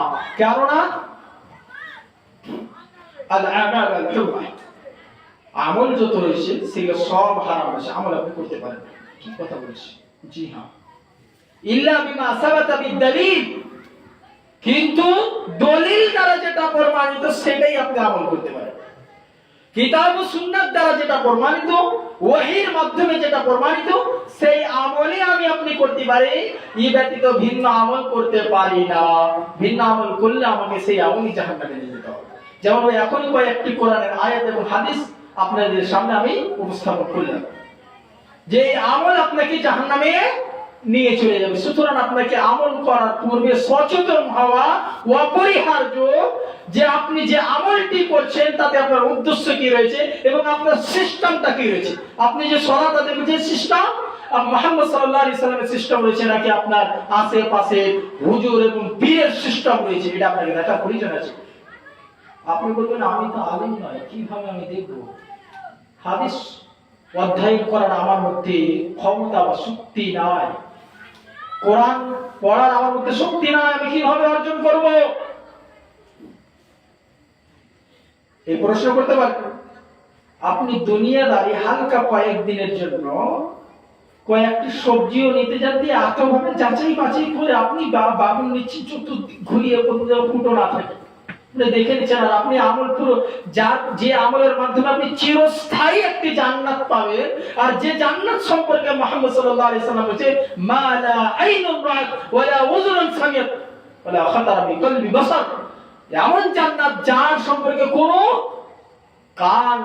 কেননা আল আমাল আল তুবা, আমল যত রয়েছে সেগুলো সব হারাম আছে, আমল আপনি করতে পারেন। কি কথা বলছি? জি হ্যাঁ, ইল্লা বিমা সাবাতা বিদলিল, কিন্তু দলিল দ্বারা যেটা প্রমাণিত সেটাই আপনি আমল করতে পারেন। কিতাব ও সুন্নাত দ্বারা যেটা প্রমাণিত, ওহীর মাধ্যমে যেটা প্রমাণিত, সেই আমলই আপনি করতে পারে, এই ব্যতীত ভিন্ন আমল করতে পারি না। ভিন্ন আমল করলে আমাকে সেই আমলই জাহান্নামে নিয়ে যেতে হবে। যেমন এখন কয়েকটি কোরআনের আয়াত এবং হাদিস আপনাদের সামনে আমি উপস্থাপন করলাম, যে আমল আপনাকে জাহান্নামে নিয়ে চলে যাবে। সুতরাং আপনাকে আমল করার পূর্বে সচেতন হওয়া অপরিহার্য, যে আপনি যে আমলটি করছেন তাতে আপনার উদ্দেশ্য কি রয়েছে এবং আপনার সিস্টেমটা কি রয়েছে। আপনি যে সালাত আদায় করছেন, সিস্টেম মুহাম্মদ সাল্লাল্লাহু আলাইহি ওয়াসাল্লামের সিস্টেম রয়েছে নাকি আপনার আশেপাশে হুজুর এবং পীরের সিস্টেম রয়েছে, এটা আপনাকে দেখার প্রয়োজন আছে। আপনি বলবেন আমি তো আলিম নয়, কিভাবে আমি দেখব? হাদিস অধ্যয়ন করার আমার মধ্যে ক্ষমতা বা শক্তি নাই, কোরআন পড়ার আমার মধ্যে শক্তি নাই, আমি কিভাবে অর্জন করব? এই প্রশ্ন করতে পারেন। আপনি দুনিয়াদারি হালকা কয়েকদিনের জন্য কয়েকটি সবজিও নিতে যাতে এতভাবে যাচাই বাছাই করে আপনি বাবুল নিচ্ছেন, চতুর্দিক ঘুরিয়ে ফুটো না থাকে দেখে নিচ্ছেন। আর আপনি আমল পুরো যে আমলের মাধ্যমে আপনি চিরস্থায়ী একটি জান্নাত পাবেন, আর যে জান্নাত সম্পর্কে মুহাম্মদ সাল্লাল্লাহু আলাইহি সাল্লাম বলেছে মা লা আইনুন রাআত ওয়া লা উযুনুন সামিআত ওয়া লা খাতারা বি কলবি বাসার, এমন জান্নাত যার সম্পর্কে কোনো কান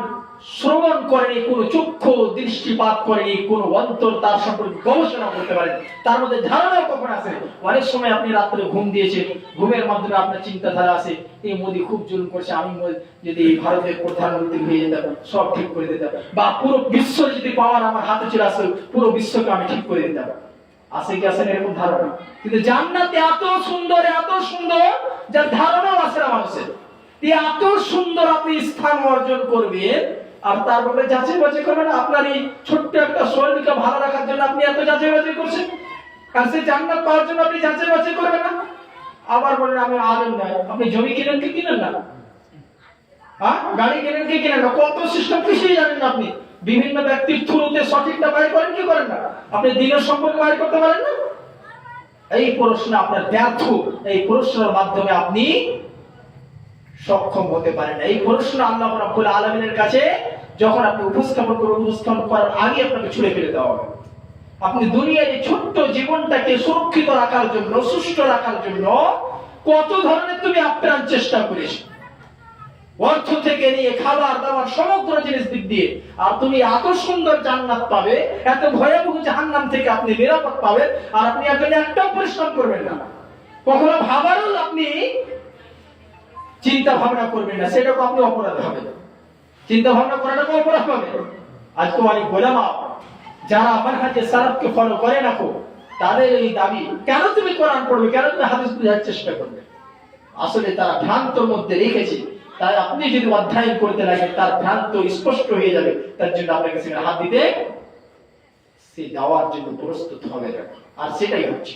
শ্রবণ করেনি, কোন চক্ষু দৃষ্টিপাত করেনি, কোন অন্তর তার সম্পর্কে গবেষণা করতে পারেন, তার মধ্যে ধারণা কখন আছে। অনেক সময় আপনি রাত্রে ঘুম দিয়েছেন, ঘুমের মাধ্যমে আপনার চিন্তাধারা আছে এই মোদি খুব জুলুম করছে, আমি যদি ভারতের প্রধানমন্ত্রী হয়ে যেতাম সব ঠিক করে দিতাম, বা পুরো বিশ্ব যদি পাওয়ার আমার হাতে চলে আসে পুরো বিশ্বকে আমি ঠিক করে দিতাম। আছে কি আছে এরকম ধারণা? কিন্তু জান্নাত এত সুন্দর যার ধারণাও আছে না মানুষের, এত সুন্দর আপনি স্থান অর্জন করবেন, আর তারপরে যাচাই বাছাই করবেন। আপনার এই ছোট্ট একটা শরীরকে ভালো রাখার জন্য আপনি এত যাচাই বাছাই করছেন, আর সেই জান্নাত পাওয়ার জন্য আপনি যাচাই বাছাই করবেন না। আবার বলেন আমি আলেম নাই, আপনি জমি কিনেন কি কিনেন না, গাড়ি কিনেন কি কিনেন না, কত সিস্টেম কিছুই জানেন না আপনি। বিভিন্ন ব্যক্তির থ্রুতে সঠিকটা বাইর করেন কি করেন না, আপনি দিনের সম্পর্কে বাইর করতে পারেন না। এই প্রশ্ন আপনার ব্যর্থ, এই প্রশ্নের মাধ্যমে আপনি সক্ষম হতে পারেন। এই প্রশ্ন আল্লাহ রাব্বুল আলামিনের কাছে যখন আপনি উপস্থাপন করার আগে আপনাকে ছুঁড়ে ফেলে দেওয়া হবে। আপনি দুনিয়ার এই ছোট্ট জীবনটাকে সুরক্ষিত রাখার জন্য, সুস্থ রাখার জন্য কত ধরনের তুমি আপ্রাণ চেষ্টা করেছো, অর্থ থেকে নিয়ে খাবার দাবার সমগ্র জিনিস দিক দিয়ে, আর তুমি এত সুন্দর জান্নাত পাবে, এত ভয়াবহ জাহান্নাম থেকে আপনি নিরাপদ পাবেন, আর আপনি একটাও পরিশ্রম করবেন না, কখনো ভাবারও আপনি চিন্তা ভাবনা করবেন না, সেটাকে আপনি অপরাধ হবে। চিন্তা ভাবনা করাটাকে অপরাধ হবে। আজকে অনেক গোলামা যারা মানহাজে সালাফকে ফলো করে না, তাদের এই দাবি কেন তুমি কোরআন পড়বে, কেন তুমি হাদিস বোঝার চেষ্টা করবে, আসলে তারা ভ্রান্তর মধ্যে রেখেছে। তাই আপনি যদি অধ্যয়ন করতে লাগেন তার ভ্রান্ত স্পষ্ট হয়ে যাবে, তার জন্য আপনাকে সেখানে হাত দিতে সে দেওয়ার জন্য প্রস্তুত হবে, আর সেটাই হচ্ছে।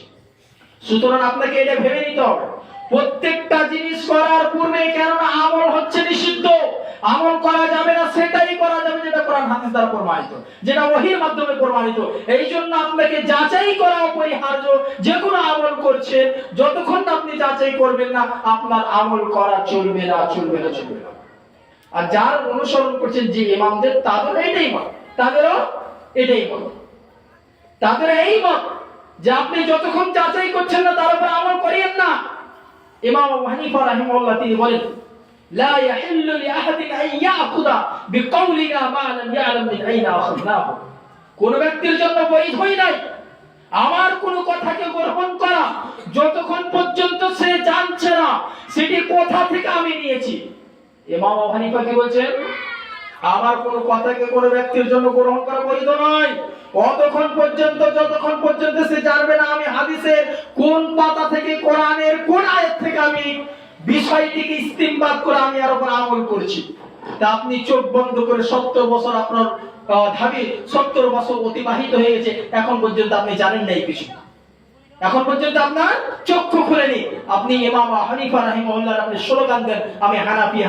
সুতরাং আপনাকে এটা ভেবে নিতে হবে প্রত্যেকটা জিনিস করার পূর্বে, কেননা আমল হচ্ছে নিষিদ্ধ, আমল করা যাবে না সেটাই করা যাবে যেটা কোরআন হাদিস দ্বারা প্রমাণিত, যেটা ওহীর মাধ্যমে প্রমাণিত। এই জন্য আপনাকে যাচাই করা অপরিহার্য। যে কোনো আমল করছেন, যতক্ষণ আপনি যাচাই করবেন না আপনার আমল করা চলবে না। আর যার অনুসরণ করছেন যে ইমামদের, তাদের এটাই মত, তাদের এই মত যে আপনি যতক্ষণ যাচাই করছেন না তার উপর আমল করিয়েন না। ইমাম আবু হানিফা রাহিমাহুল্লাহ তিনি বলেন লা ইয়াহিল্লু লিআহাদিন আন ইয়াখুযা বিকাউলিনা মা লাম ইয়ালাম মিন আইনা আখাযনাহু, কোন ব্যক্তির জন্য বৈধই নাই আমার কোন কথাকে গ্রহণ করা যতক্ষণ পর্যন্ত সে জানছে না সেটি কোথা থেকে আমি নিয়েছি। ইমাম আবু হানিফা কি বলছেন, আমার কোন কথাকে কোন ব্যক্তির জন্য গ্রহণ করা বৈধ নয় যতক্ষণ পর্যন্ত সে জানবে না আমি হাদিসের কোন পাতা থেকে, কোরআনের কোন আয়াত থেকে আমি বিষয়টিকে ইস্তিমবাদ করে আমি এর উপর আমল করছি। তা আপনি চোখ বন্ধ করে 70 বছর আপনার ভাবি 70 বছর অতিবাহিত হয়ে গেছে, এখন পর্যন্ত আপনি জানেন নাই কিছু, এখন পর্যন্ত আপনার চক্ষু খুলেনি। আপনি ইমাম আবু হানিফা রাহিমাহুল্লাহর আপনি স্লোগান দেন আমি হানাফি,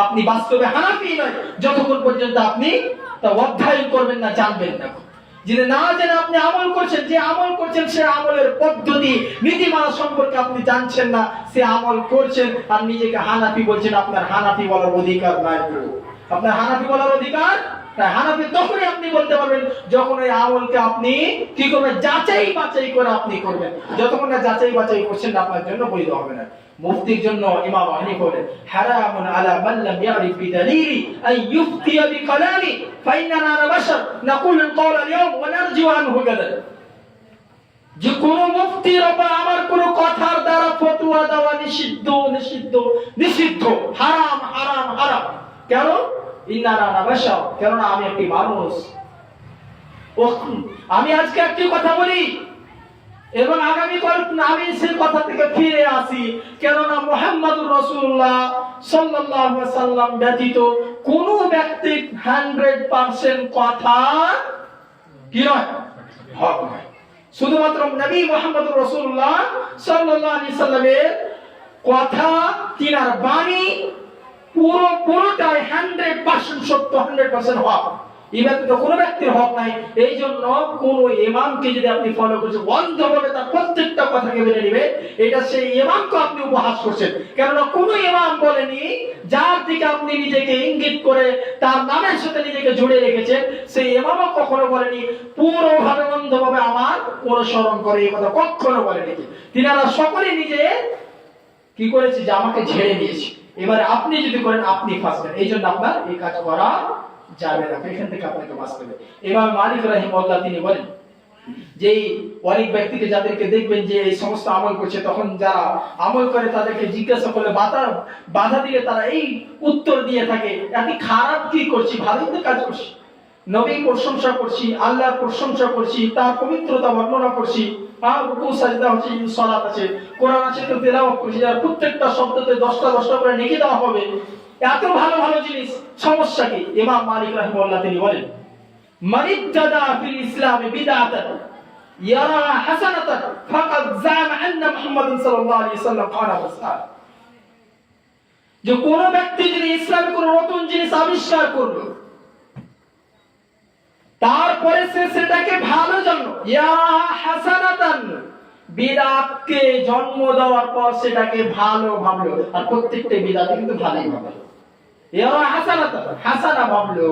আপনি বাস্তবে হানাফি নয় যতক্ষণ পর্যন্ত আপনি তা অধ্যয়ন করবেন না, জানবেন না। যদি না জেনে আপনি আমল করছেন, যে আমল করছেন সে আমলের পদ্ধতি নীতিমালা সম্পর্কে আপনি জানছেন না, সে আমল করছেন আর নিজেকে হানাফি বলছেন, আপনার হানাফি বলার অধিকার নাই। আপনার হানাফি বলার অধিকার তাই হানাফি তখনই আপনি বলতে পারবেন যখন এই আমলকে আপনি কি করবেন, যাচাই বাছাই করে আপনি করবেন। যতক্ষণ না যাচাই বাছাই করছেন আপনার জন্য বৈধ হবে না। মুফতির জন্য ইমাম হানিফা বলেন হারামুন আলা মান লাম ইয়ারিফ বিদালিলি আই ইফতি বিকালামি ফাইন্নানা বাশার নাকুলু আল-কাওল আল-ইয়াওম ওয়া নারজি আনহু গাদান। যে কোন মুফতির উপর আমার কোন কথার দ্বারা ফতোয়া দেওয়া নিষিদ্ধ, হারাম। কেন? ইন্নানা বাশার, কারণ আমি একটি মানুষ। আমি আজকে একটি কথা বলি এবং আগামীকাল আমি সেই কথা থেকে ফিরে আসি, কেননা মুহাম্মদুর রাসূলুল্লাহ সাল্লাল্লাহু আলাইহি ওয়াসাল্লাম ব্যতীত কোন ব্যক্তি 100% কথা কি নয়, হক নয়। শুধুমাত্র নবী মুহাম্মদুর রাসূলুল্লাহ সাল্লাল্লাহু আলাইহি সাল্লামের কথা, তিনার বাণী পুরোটাই 100% সত্য, 100% হক। ইবাদত তো কোনো ব্যক্তির হক নাই। এই জন্য কোন ইমামকে যদি আপনি ফলো করছেন, অন্ধভাবে তার প্রত্যেকটা কথাকে মেনে নেবে, এটা সেই ইমামকে আপনি উপহাস করছেন। কেননা কোন ইমাম বলেনি যার দিকে আপনি নিজেকে ইঙ্গিত করে তার নামের সাথে নিজেকে জুড়ে রেখেছেন, সেই ইমামও কখনো বলেনি পুরোভাবে অন্ধভাবে আমার অনুসরণ করে, এই কথা কখনো বলেনি। তিনারা সকলেই নিজে কি করেছে, যে আমাকে ঝেড়ে দিয়েছে। এবারে আপনি যদি করেন, আপনি ফাঁসবেন। এই জন্য আপনার এই কাজ করা যাবে না, এখান থেকে আপনাকে বাঁচতে হবে। এবার মালিক রাহিমাহুল্লাহ তিনি বলেন যে অনেক ব্যক্তিকে যাদেরকে দেখবেন যে এই সমস্ত আমল করছে, তখন যারা আমল করে তাদেরকে জিজ্ঞাসা করলে বাধা দিলে তারা এই উত্তর দিয়ে থাকে, আপনি খারাপ কি করছি, ভালোই তো কাজ করছি, নবীর প্রশংসা করছি, আল্লাহর প্রশংসা করছি, তার পবিত্রতা বর্ণনা করছি, রুকু সাজদা হচ্ছে, সালাত আছে, কোরআন আছে, তো তেলাওয়াত করছি, আর প্রত্যেকটা শব্দতে 10টা করে নেকি দেওয়া হবে, এত ভালো ভালো জিনিস, সমস্যা কি? ইমাম মালিক রাহিমাহুল্লাহ তিনি বলেন, মানিত্তাদা ফিল ইসলামে বিদআতান ইয়ারা হাসানাতান ফাকাদ জামা আন্না মুহাম্মাদান সাল্লাল্লাহু আলাইহি ওয়াসাল্লাম কানা ওয়াসাল। যে কোন ব্যক্তি যদি ইসলামে কোন নতুন জিনিস আবিষ্কার করলো, তারপরে সে সেটাকে ভালো জানলো, ইয়ারা হাসানাতান, বিদআতকে জন্ম দেওয়ার পর সেটাকে ভালো ভাবলো, আর প্রত্যেকটা বিদআত কিন্তু ভালোই ভাবলো, ইয়ারা হাসানাতান, হাসানা ভাবলো,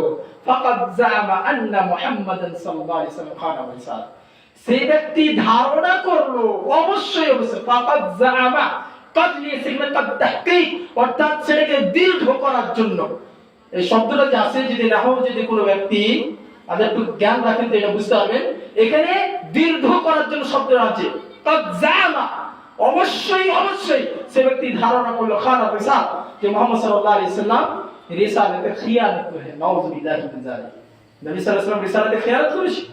ফাকাদ জামা আন্না মুহাম্মাদান সাল্লাল্লাহু আলাইহি ওয়াসাল্লাম কানা ওয়াসাল। সেই ব্যক্তি ধারণা করলো, অবশ্যই ফাকাদ জামা, কাদ নিয়ে সেখানে কাদ তাহকিক, অর্থাৎ সেটাকে দৃঢ় করার জন্য। এই শব্দটা যে আছে, যদি নাও যদি কোনো ব্যক্তি আজ একটু জ্ঞান রাখেন তো এটা বুঝতে পারবেন, এখানে দৃঢ় করার জন্য শব্দটা আছে, কাদ জামা, অবশ্যই অবশ্যই সে ব্যক্তি ধারণা করলো, খানা ওয়াসাল, যে মুহাম্মদ সাল্লাল্লাহু আলাইহি ওয়াসাল্লাম রিসালাতে খিয়ানত করে, নাউযু বিল্লাহি মিন যালিক, নবী সাল্লাল্লাহু আলাইহি ওয়াসাল্লাম রিসালাতে খিয়ানত করেছে।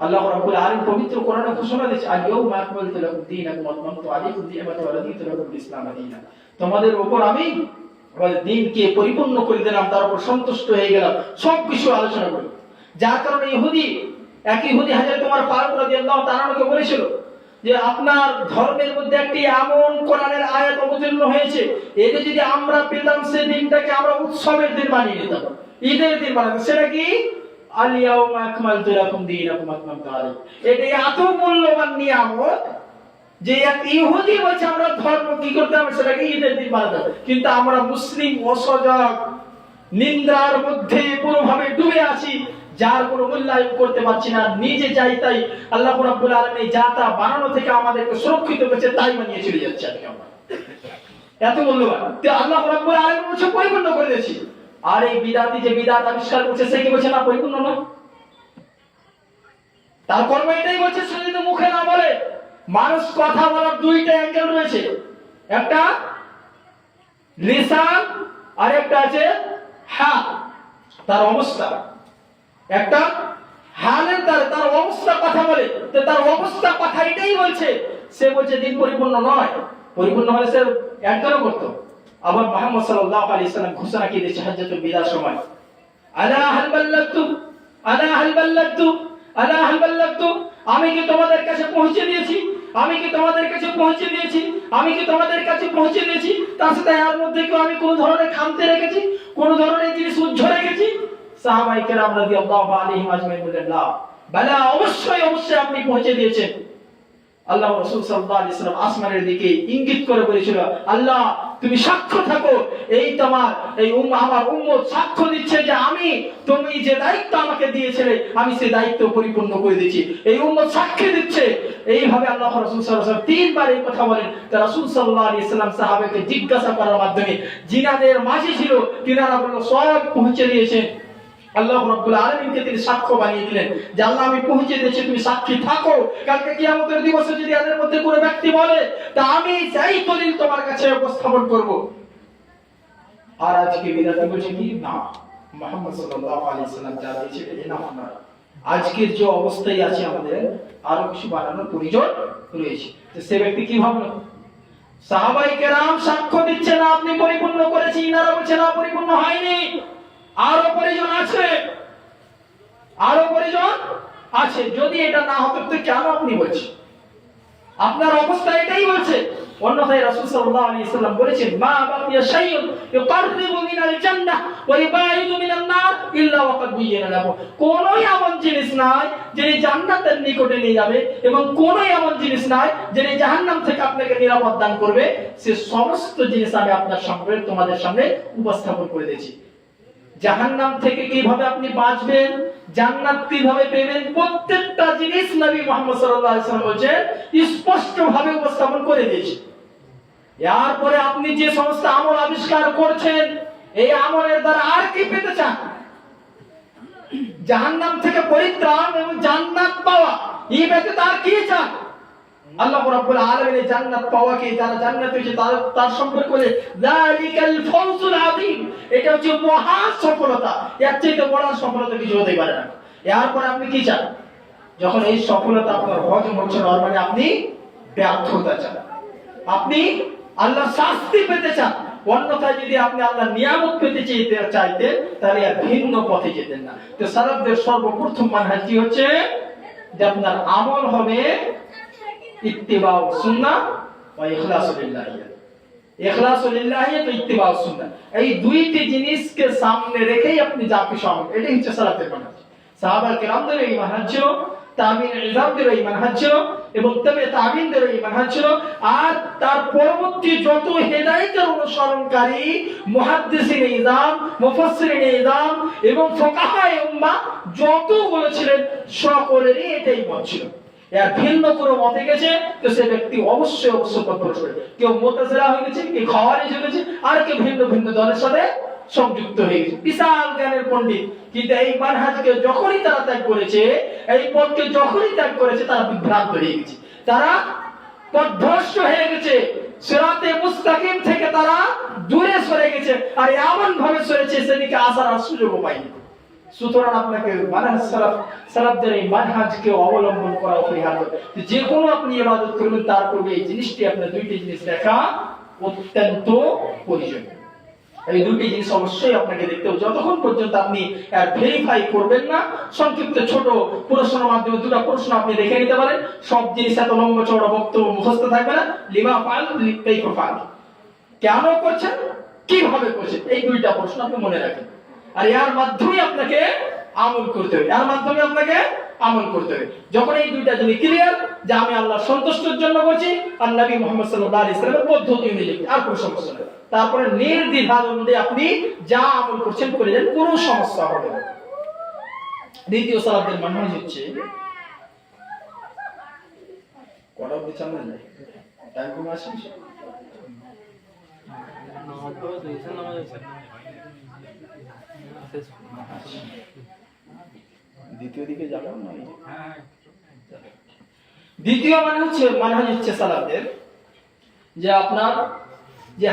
আল্লাহ রাব্বুল আলামিন পবিত্র কোরআনে ঘোষণা দিয়েছে, আল-ইয়াউমা আকমালতু লাকুম দীনাকুম ওয়া আতমামতু আলাইকুম নি'মাতি ওয়া রাদিতু লাকুমুল ইসলাম দীনা। তোমাদের উপর আমি আমাদের দ্বীনকে পরিপূর্ণ করে দিলাম, তার উপর সন্তুষ্ট হয়ে গেলাম। সবকিছু আলোচনা করি, যার কারণে ইহুদি হযরত ওমর ফারুক রাদিয়াল্লাহু তাআলা আনহুকে বলেছিল যে আপনার ধর্মের মধ্যে একটি এমন কোরআনের আয়াত অবতীর্ণ হয়েছে, এটা যদি আমরা পেতাম, সেই দিনটাকে আমরা উৎসবের দিন বানিয়ে নিতাম, ঈদের দিন বানাতাম। সেটা কি? আল-ইয়াউমা আকমালতু লাকুম দীনাকুম ওয়া আতমামতু আলাইকুম। এটা এত মূল্যবান নিয়ামত যে এক ইহুদি বলছে আমরা ধর্ম কি করতে হবে, সেটাকে ঈদের দিন বানাতাম। কিন্তু আমরা মুসলিম অসজাগ, নিন্দার মধ্যে পুরোভাবে ডুবে আছি, যার কোনো মূল্যায়ন করতে পারছি না, নিজে যাই তাই আল্লাহ রাব্বুল আলামিন যা তা বানানো থেকে আমাদেরকে সুরক্ষিত করেছে, তাই বানিয়ে চলে যাচ্ছে আজকে আমরা। এত মূল্যবান তো আল্লাহ রাব্বুল আলামিন বলছে পরিপূর্ণ করে দিয়েছি। আর এই বিদআতি যে বিদআত আবিষ্কার করছে, সে কি বলছে না পরিপূর্ণ না? তার কর্ম এটাই বলছে, সে যদি মুখে না বলে। মানুষ কথা বলার দুইটা অ্যাঙ্গেল রয়েছে, একটা লিসান আর একটা আছে হাত, তার অবস্থা। একটা হালের দ্বারা তার অবস্থা কথা বলে, তো তার অবস্থা কথা এটাই বলছে। সে বলছে দিন পরিপূর্ণ নয়, পরিপূর্ণ হলে সে একদম করতো। আবার মুহাম্মদ সাল্লাল্লাহু আলাইহি ওয়াসাল্লাম ঘোষণা কি দিয়েছে হজ্জাতুল বিদার সময়, আলা হাল বাল্লাগতু, আলা হাল বাল্লাগতু, আলা হাল বাল্লাগতু, আমি কি তোমাদের কাছে পৌঁছে দিয়েছি, আমি কি তোমাদের কাছে পৌঁছে দিয়েছি, আমি কি তোমাদের কাছে পৌঁছে দিয়েছি। তার সাথে এর মধ্যে কি আমি কোন ধরনের খামতে রেখেছি, কোন ধরনের জিনিস উজ্জ রেখেছি? সাহাবায়ে কেরাম রাদিয়াল্লাহু আলাইহিম আজমাইন বললেন, লা বালা, অবশ্যই অবশ্যই আপনি পৌঁছে দিয়েছেন। আল্লাহ রাসূল সাল্লাল্লাহু আলাইহি ওয়াসাল্লাম আসমানের দিকে ইঙ্গিত করে বলেছিল, আল্লাহ তুমি সাক্ষ্য থাকো, এই তোমার এই আমার উম্মত সাক্ষ্য দিচ্ছে যে তুমি যে দায়িত্ব আমাকে দিয়েছিলে, আমি সেই দায়িত্ব পরিপূর্ণ করে দিয়েছি। এই উম্মত সাক্ষ্য দিচ্ছে। এইভাবে আল্লাহ রাসূল সাল্লাল্লাহু আলাইহি ওয়াসাল্লাম তিনবার এই কথা বলেন। তা রাসূল সাল্লাল্লাহু আলাইহি ওয়াসাল্লাম সাহাবাকে জিজ্ঞাসা করার মাধ্যমে জিনাদের মাঝে ছিল, তিনারা বলল সব পৌঁছে দিয়েছেন। আল্লাহ রাব্বুল আলামিনকে তিনি সাক্ষ্য বানিয়ে দিলেন যে আল্লাহ আমি পৌঁছে দিয়েছি, তুমি সাক্ষী থাকো। কালকে কিয়ামতের দিবসে যদি এদের মধ্যে কোনো ব্যক্তি বলে, তা আমি সেই দলিল তোমার কাছে উপস্থাপন করব। আর আজকে বিদাতি বলছে কি না, মুহাম্মদ সাল্লাল্লাহু আলাইহি ওয়াসাল্লাম যা দিয়েছে এটা না। আজকের যে অবস্থায় আছে আমাদের আরো কিছু বানানোর প্রয়োজন রয়েছে। তো সে ব্যক্তি কি ভাবলো? সাহাবায়ে কেরাম সাক্ষ্য দিচ্ছে না আপনি পরিপূর্ণ করেছি, ইনারা বলছে না পরিপূর্ণ হয়নি, আরো প্রয়োজন আছে, আরো প্রয়োজন আছে। যদি এটা না হতো তো কেন আপনি বলছেন? আপনার অবস্থা এটাই বলছে। অন্যথায় রাসূল সাল্লাল্লাহু আলাইহি সাল্লাম বলেছেন, মা বাকিয়া শাইউন ইউকাররিবু মিনাল জান্নাহ ওয়া ইবাইদু মিনান নার ইল্লা ওয়াকাদ বুয়িনা লাহু। কোনই এমন জিনিস নাই যিনি জান্নাতের নিকটে নিয়ে যাবে এবং কোনই এমন জিনিস নাই যিনি জাহান্নাম থেকে আপনাকে নিরাপদ দান করবে। সে সমস্ত জিনিস আমি আপনার সামনে তোমাদের সামনে উপস্থাপন করে দিয়েছি। জাহান্নাম থেকে কিভাবে আপনি বাঁচবেন, জান্নাত কিভাবে পাবেন, প্রত্যেকটা জিনিস নবী মুহাম্মদ সাল্লাল্লাহু আলাইহি ওয়াসাল্লাম বলেছেন, স্পষ্ট ভাবে উপস্থাপন করে দিয়েছে। এরপরে আপনি যে সমস্ত আমল আবিষ্কার করছেন, এই আমলের দ্বারা আর কি পেতে চান? জাহান্নাম থেকে পরিত্রাণ এবং জান্নাত পাওয়া, এই ব্যতীত আর কি চান? আল্লাহ রাব্বুল আলামিন এই জান্নাত পাওয়াকে, যারা জান্নাত পেয়েছে তার সম্পর্কে বলে যালিকাল ফাওজুল আযীম, এটা হচ্ছে মহা সফলতা। এর চেয়ে বড় সফলতা কিছু হতে পারে না। এরপর আপনি কি চান? যখন এই সফলতা আপনার হজম হচ্ছে না, মানে আপনি ব্যর্থতা চান, আপনি আল্লাহর শাস্তি পেতে চান। অন্যথায় যদি আপনি আল্লাহর নিয়ামত পেতে চাইতেন তাহলে আর ভিন্ন পথে যেতেন না। তো সালাফদের সর্বপ্রথম মানহাজ কি হচ্ছে যে আপনার আমল হবে ইত্তিবাউ সুন্নাহ ওয়া ইখলাসু লিল্লাহ। ইখলাসু লিল্লাহ তো ইত্তিবাউ সুন্নাহ, এই দুইটি জিনিসকে সামনে রেখেই আপনি যা কিছু আমল, এটাই হচ্ছে সালাফের মানহাজ। সাহাবায়ে কেরামদের এই মানহাজ ছিল, তাবিঈন ইলজামদের এই মানহাজ ছিল এবং তবে তাবিঈনদের এই মানহাজ ছিল। আর তার পরবর্তী যত হেদায়েতের অনুসরণকারী মুহাদ্দিসিনে ইলজাম, মুফাসসিরিনে ইলজাম এবং ফুকাহায়ে উম্মাহ যতগুলো ছিলেন, সকলেরই এটাই মত ছিল। এর ভিন্ন কোনো মতে গেছে তো সে ব্যক্তি অবশ্যই পথভ্রষ্ট হবে। কেউ মুতাজিলা হয়ে গেছে, কেউ খাওয়ারিজ হয়ে গেছে, আর কেউ ভিন্ন ভিন্ন দলের সাথে সংযুক্ত হয়ে গেছে। বিশাল জ্ঞানের পণ্ডিত, কিন্তু এই মানহাজকে যখনই তারা ত্যাগ করেছে, এই পথকে যখনই ত্যাগ করেছে, তারা বিভ্রান্ত হয়ে গেছে, তারা পথভ্রষ্ট হয়ে গেছে, সিরাতে মুস্তাকিম থেকে তারা দূরে সরে গেছে। আর এমন ভাবে সরেছে সেদিকে আসার আর সুযোগও পায়নি। সুতরাং আপনাকে মানহাজ সালাফদের এই মানহাজকে অবলম্বন করা অপরিহার্য। যে কোনো আপনি ইবাদত করবেন তার পূর্বে এই জিনিসটি, আপনার দুইটি জিনিস দেখা অত্যন্ত প্রয়োজন। এই দুটি জিনিস অবশ্যই আপনাকে দেখতে হবে। যতক্ষণ পর্যন্ত আপনি ভেরিফাই করবেন না, সংক্ষিপ্ত ছোট প্রশ্নের মাধ্যমে দুটো প্রশ্ন আপনি দেখে নিতে পারেন। সব জিনিস এত লম্বা চওড়া বক্তব্য মুখস্থ থাকবে না। লিমা ফাল কাইফা ফাল, কেন করছেন, কিভাবে করছেন, এই দুইটা প্রশ্ন আপনি মনে রাখেন। আর এর মাধ্যমে আপনাকে আমল করতে হবে, এর মাধ্যমে আপনাকে আমল করতে হবে। যখন এই দুইটা জিনিস ক্লিয়ার যে আমি আল্লাহর সন্তুষ্টির জন্য করছি আর নবী মুহাম্মদ সাল্লাল্লাহু আলাইহি ওয়াসাল্লামের পদ্ধতি অনুযায়ী, আর কোনো সমস্যা নেই। তারপরে নির্দ্বিধাদ্বন্দ্বে আপনি যা আমল করছেন করে যান, কোনো সমস্যা হবে না। দ্বিতীয় সালাতের মানহাজ হচ্ছে কটা অবধি চালানো যায়, টাইম কমে আসে। দ্বিতীয় দিকে যাবে না। দ্বিতীয় মানহাজ হচ্ছে সালাতের যে আপনার যে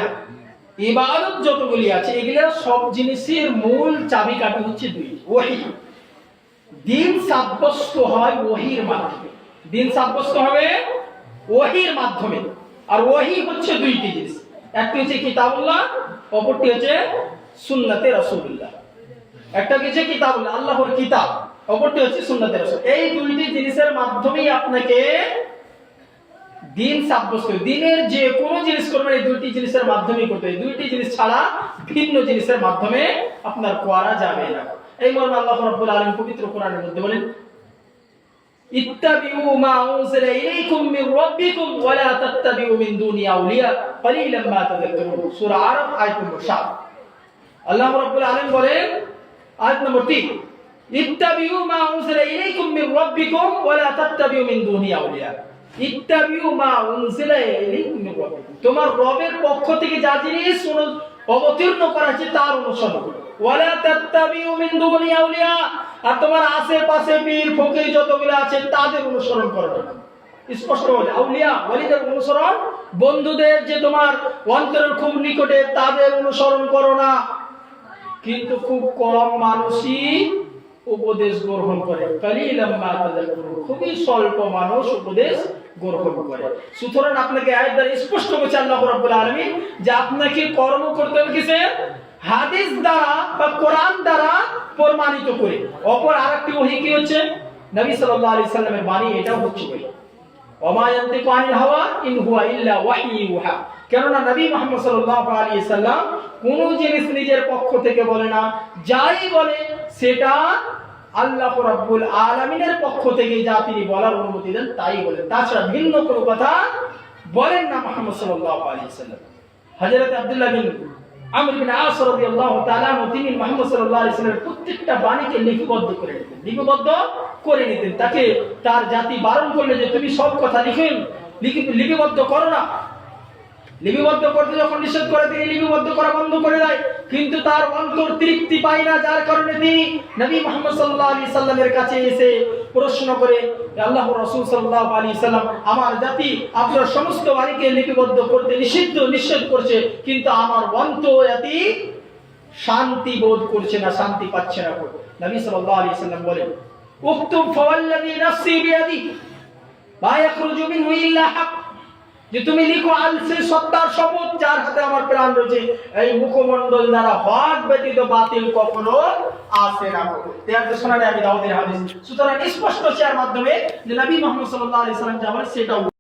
ইবাদত যতগুলি আছে, এগুলা সব জিনিসের মূল চাবিকাঠি হচ্ছে দুই। ওহী, দিন সাব্যস্ত হয় ওহীর মাধ্যমে, দিন সাব্যস্ত হবে ওহীর মাধ্যমে। আর ওহী হচ্ছে দুইটি জিনিস, একটি হচ্ছে কিতাবুল্লাহ, অপরটি হচ্ছে সুন্নাতে রাসূলুল্লাহ। একটা হচ্ছে কিতাবুল্লাহ, আল্লাহর কিতাব, অপরটি হচ্ছে সুন্নাতে রাসূল। এই দুইটি জিনিসের মাধ্যমেই আপনাকে দিন সাব্যস্ত, দিনের যে কোনো জিনিস করবেন এই দুইটি জিনিসের মাধ্যমেই করতে হবে। দুইটি জিনিস ছাড়া ভিন্ন জিনিসের মাধ্যমে আপনার করা যাবে না। এই মর্মে আল্লাহ রাব্বুল আলামিন পবিত্র কোরআনের মধ্যে বলেন, ইত্তাবিউ মা উনজিলা ইলাইকুম মির রাব্বিকুম ওয়া লা তাত্তাবিউ মিন দুনি আউলিয়া কালিলাম মা তাযাক্কারুন। সূরা আরাফ আয়াত নম্বর 7। আল্লাহ রাব্বুল আলামিন বলেন আয়াত নম্বর 3, ইত্তাবিউ মা উনজিলা ইলাইকুম মির রাব্বিকুম ওয়া লা তাত্তাবিউ মিন দুনি আউলিয়া। ইত্তাবিউ মা উনজিলা ইলাইকুম মির রাব্বিকুম, তোমার রবের পক্ষ থেকে যা জিনিস অবতীর্ণ করা হয়েছে তার অনুসরণ করো। ওয়ালা তাত্তাবিউ মিন দুনি আউলিয়া, আর তোমার আশেপাশে পীর ফকির যতগুলো আছে তাদের অনুসরণ করো না। স্পষ্ট বলে আউলিয়া ওয়ালিদের অনুসরণ, বন্ধুদের যে তোমার অন্তরের খুব নিকটে তাদের অনুসরণ করো না। কিন্তু খুব কম মানুষই উপদেশ গ্রহণ করে, কালিলাম মা তাযাক্কারুন, খুবই স্বল্প মানুষ উপদেশ গ্রহণ করে। সুতরাং আপনাকে আয়াত দ্বারা স্পষ্ট করেছে আল্লাহ রাব্বুল আলামিন যে আপনাকে কর্ম করতে হবে কিসে, হাদিস দ্বারা বা কোরআন দ্বারা প্রমাণিত করে। অপর আরেকটি ওহী কি হচ্ছে, নবী সাল্লাল্লাহু আলাইহি সাল্লামের বাণী, এটাও হচ্ছে ওহী। ওমা ইয়ান্তিকু আনিল হাওয়া ইন হুয়া ইল্লা ওয়াহয়ু ইউহা। কেননা নবী মুহাম্মদ সাল্লাল্লাহু আলাইহি সাল্লাম কোন জিনিস নিজের পক্ষ থেকে বলে না, যাই বলে সেটা আল্লাহ রাব্বুল আলামিনের পক্ষ থেকে যা তিনি বলার অনুমতি দেন তাই বলেন, তাছাড়া ভিন্ন কোনো কথা বলেন না মুহাম্মদ সাল্লাল্লাহু আলাইহি সাল্লাম। হযরত আব্দুল্লাহ বিন আমর বিন আস রাদিয়াল্লাহু তাআলা তিনি মুহাম্মদ সাল্লাল্লাহু আলাইহি সাল্লামের প্রত্যেকটা বাণীকে লিপিবদ্ধ করে নিতেন। তাকে তার জাতি বারণ করলে যে তুমি সব কথা লিপিবদ্ধ করো না। লিপিবদ্ধ করতে যখন নিষেধ করে তিনি লিপিবদ্ধ করা বন্ধ করে দেয়, কিন্তু তার অন্তর তৃপ্তি পায় না, যার কারণে তিনি নবী মুহাম্মদ সাল্লাল্লাহু আলাইহি সাল্লামের কাছে এসে প্রশ্ন করে, আল্লাহর রাসূল সাল্লাল্লাহু আলাইহি সাল্লাম, আমার জাতি আপনার সমস্ত বাণীকে লিপিবদ্ধ করতে নিষেধ করছে, কিন্তু আমার অন্তর এতে শান্তি বোধ করছে না, শান্তি পাচ্ছে না। নবী সাল্লাল্লাহু আলাইহি সাল্লাম বলেন, উকতুব ফাওয়াল্লাযী নাফসি বিয়াদি লা ইয়াখরুজু মিনহু ইল্লা হক, যে তুমি লিখো আল্লাহর সত্তার শপথ যার হাতে আমার প্রাণ রয়েছে, এই মুখমণ্ডল দ্বারা হক ব্যতীত বাতিল কখনো আসে না। এর শোনালে আমি দাউদের হাদিস। সুতরাং স্পষ্ট শেয়ার মাধ্যমে যে নবী মুহাম্মদ সাল্লাল্লাহু আলাইহি সাল্লাম যা বলেন সেটাও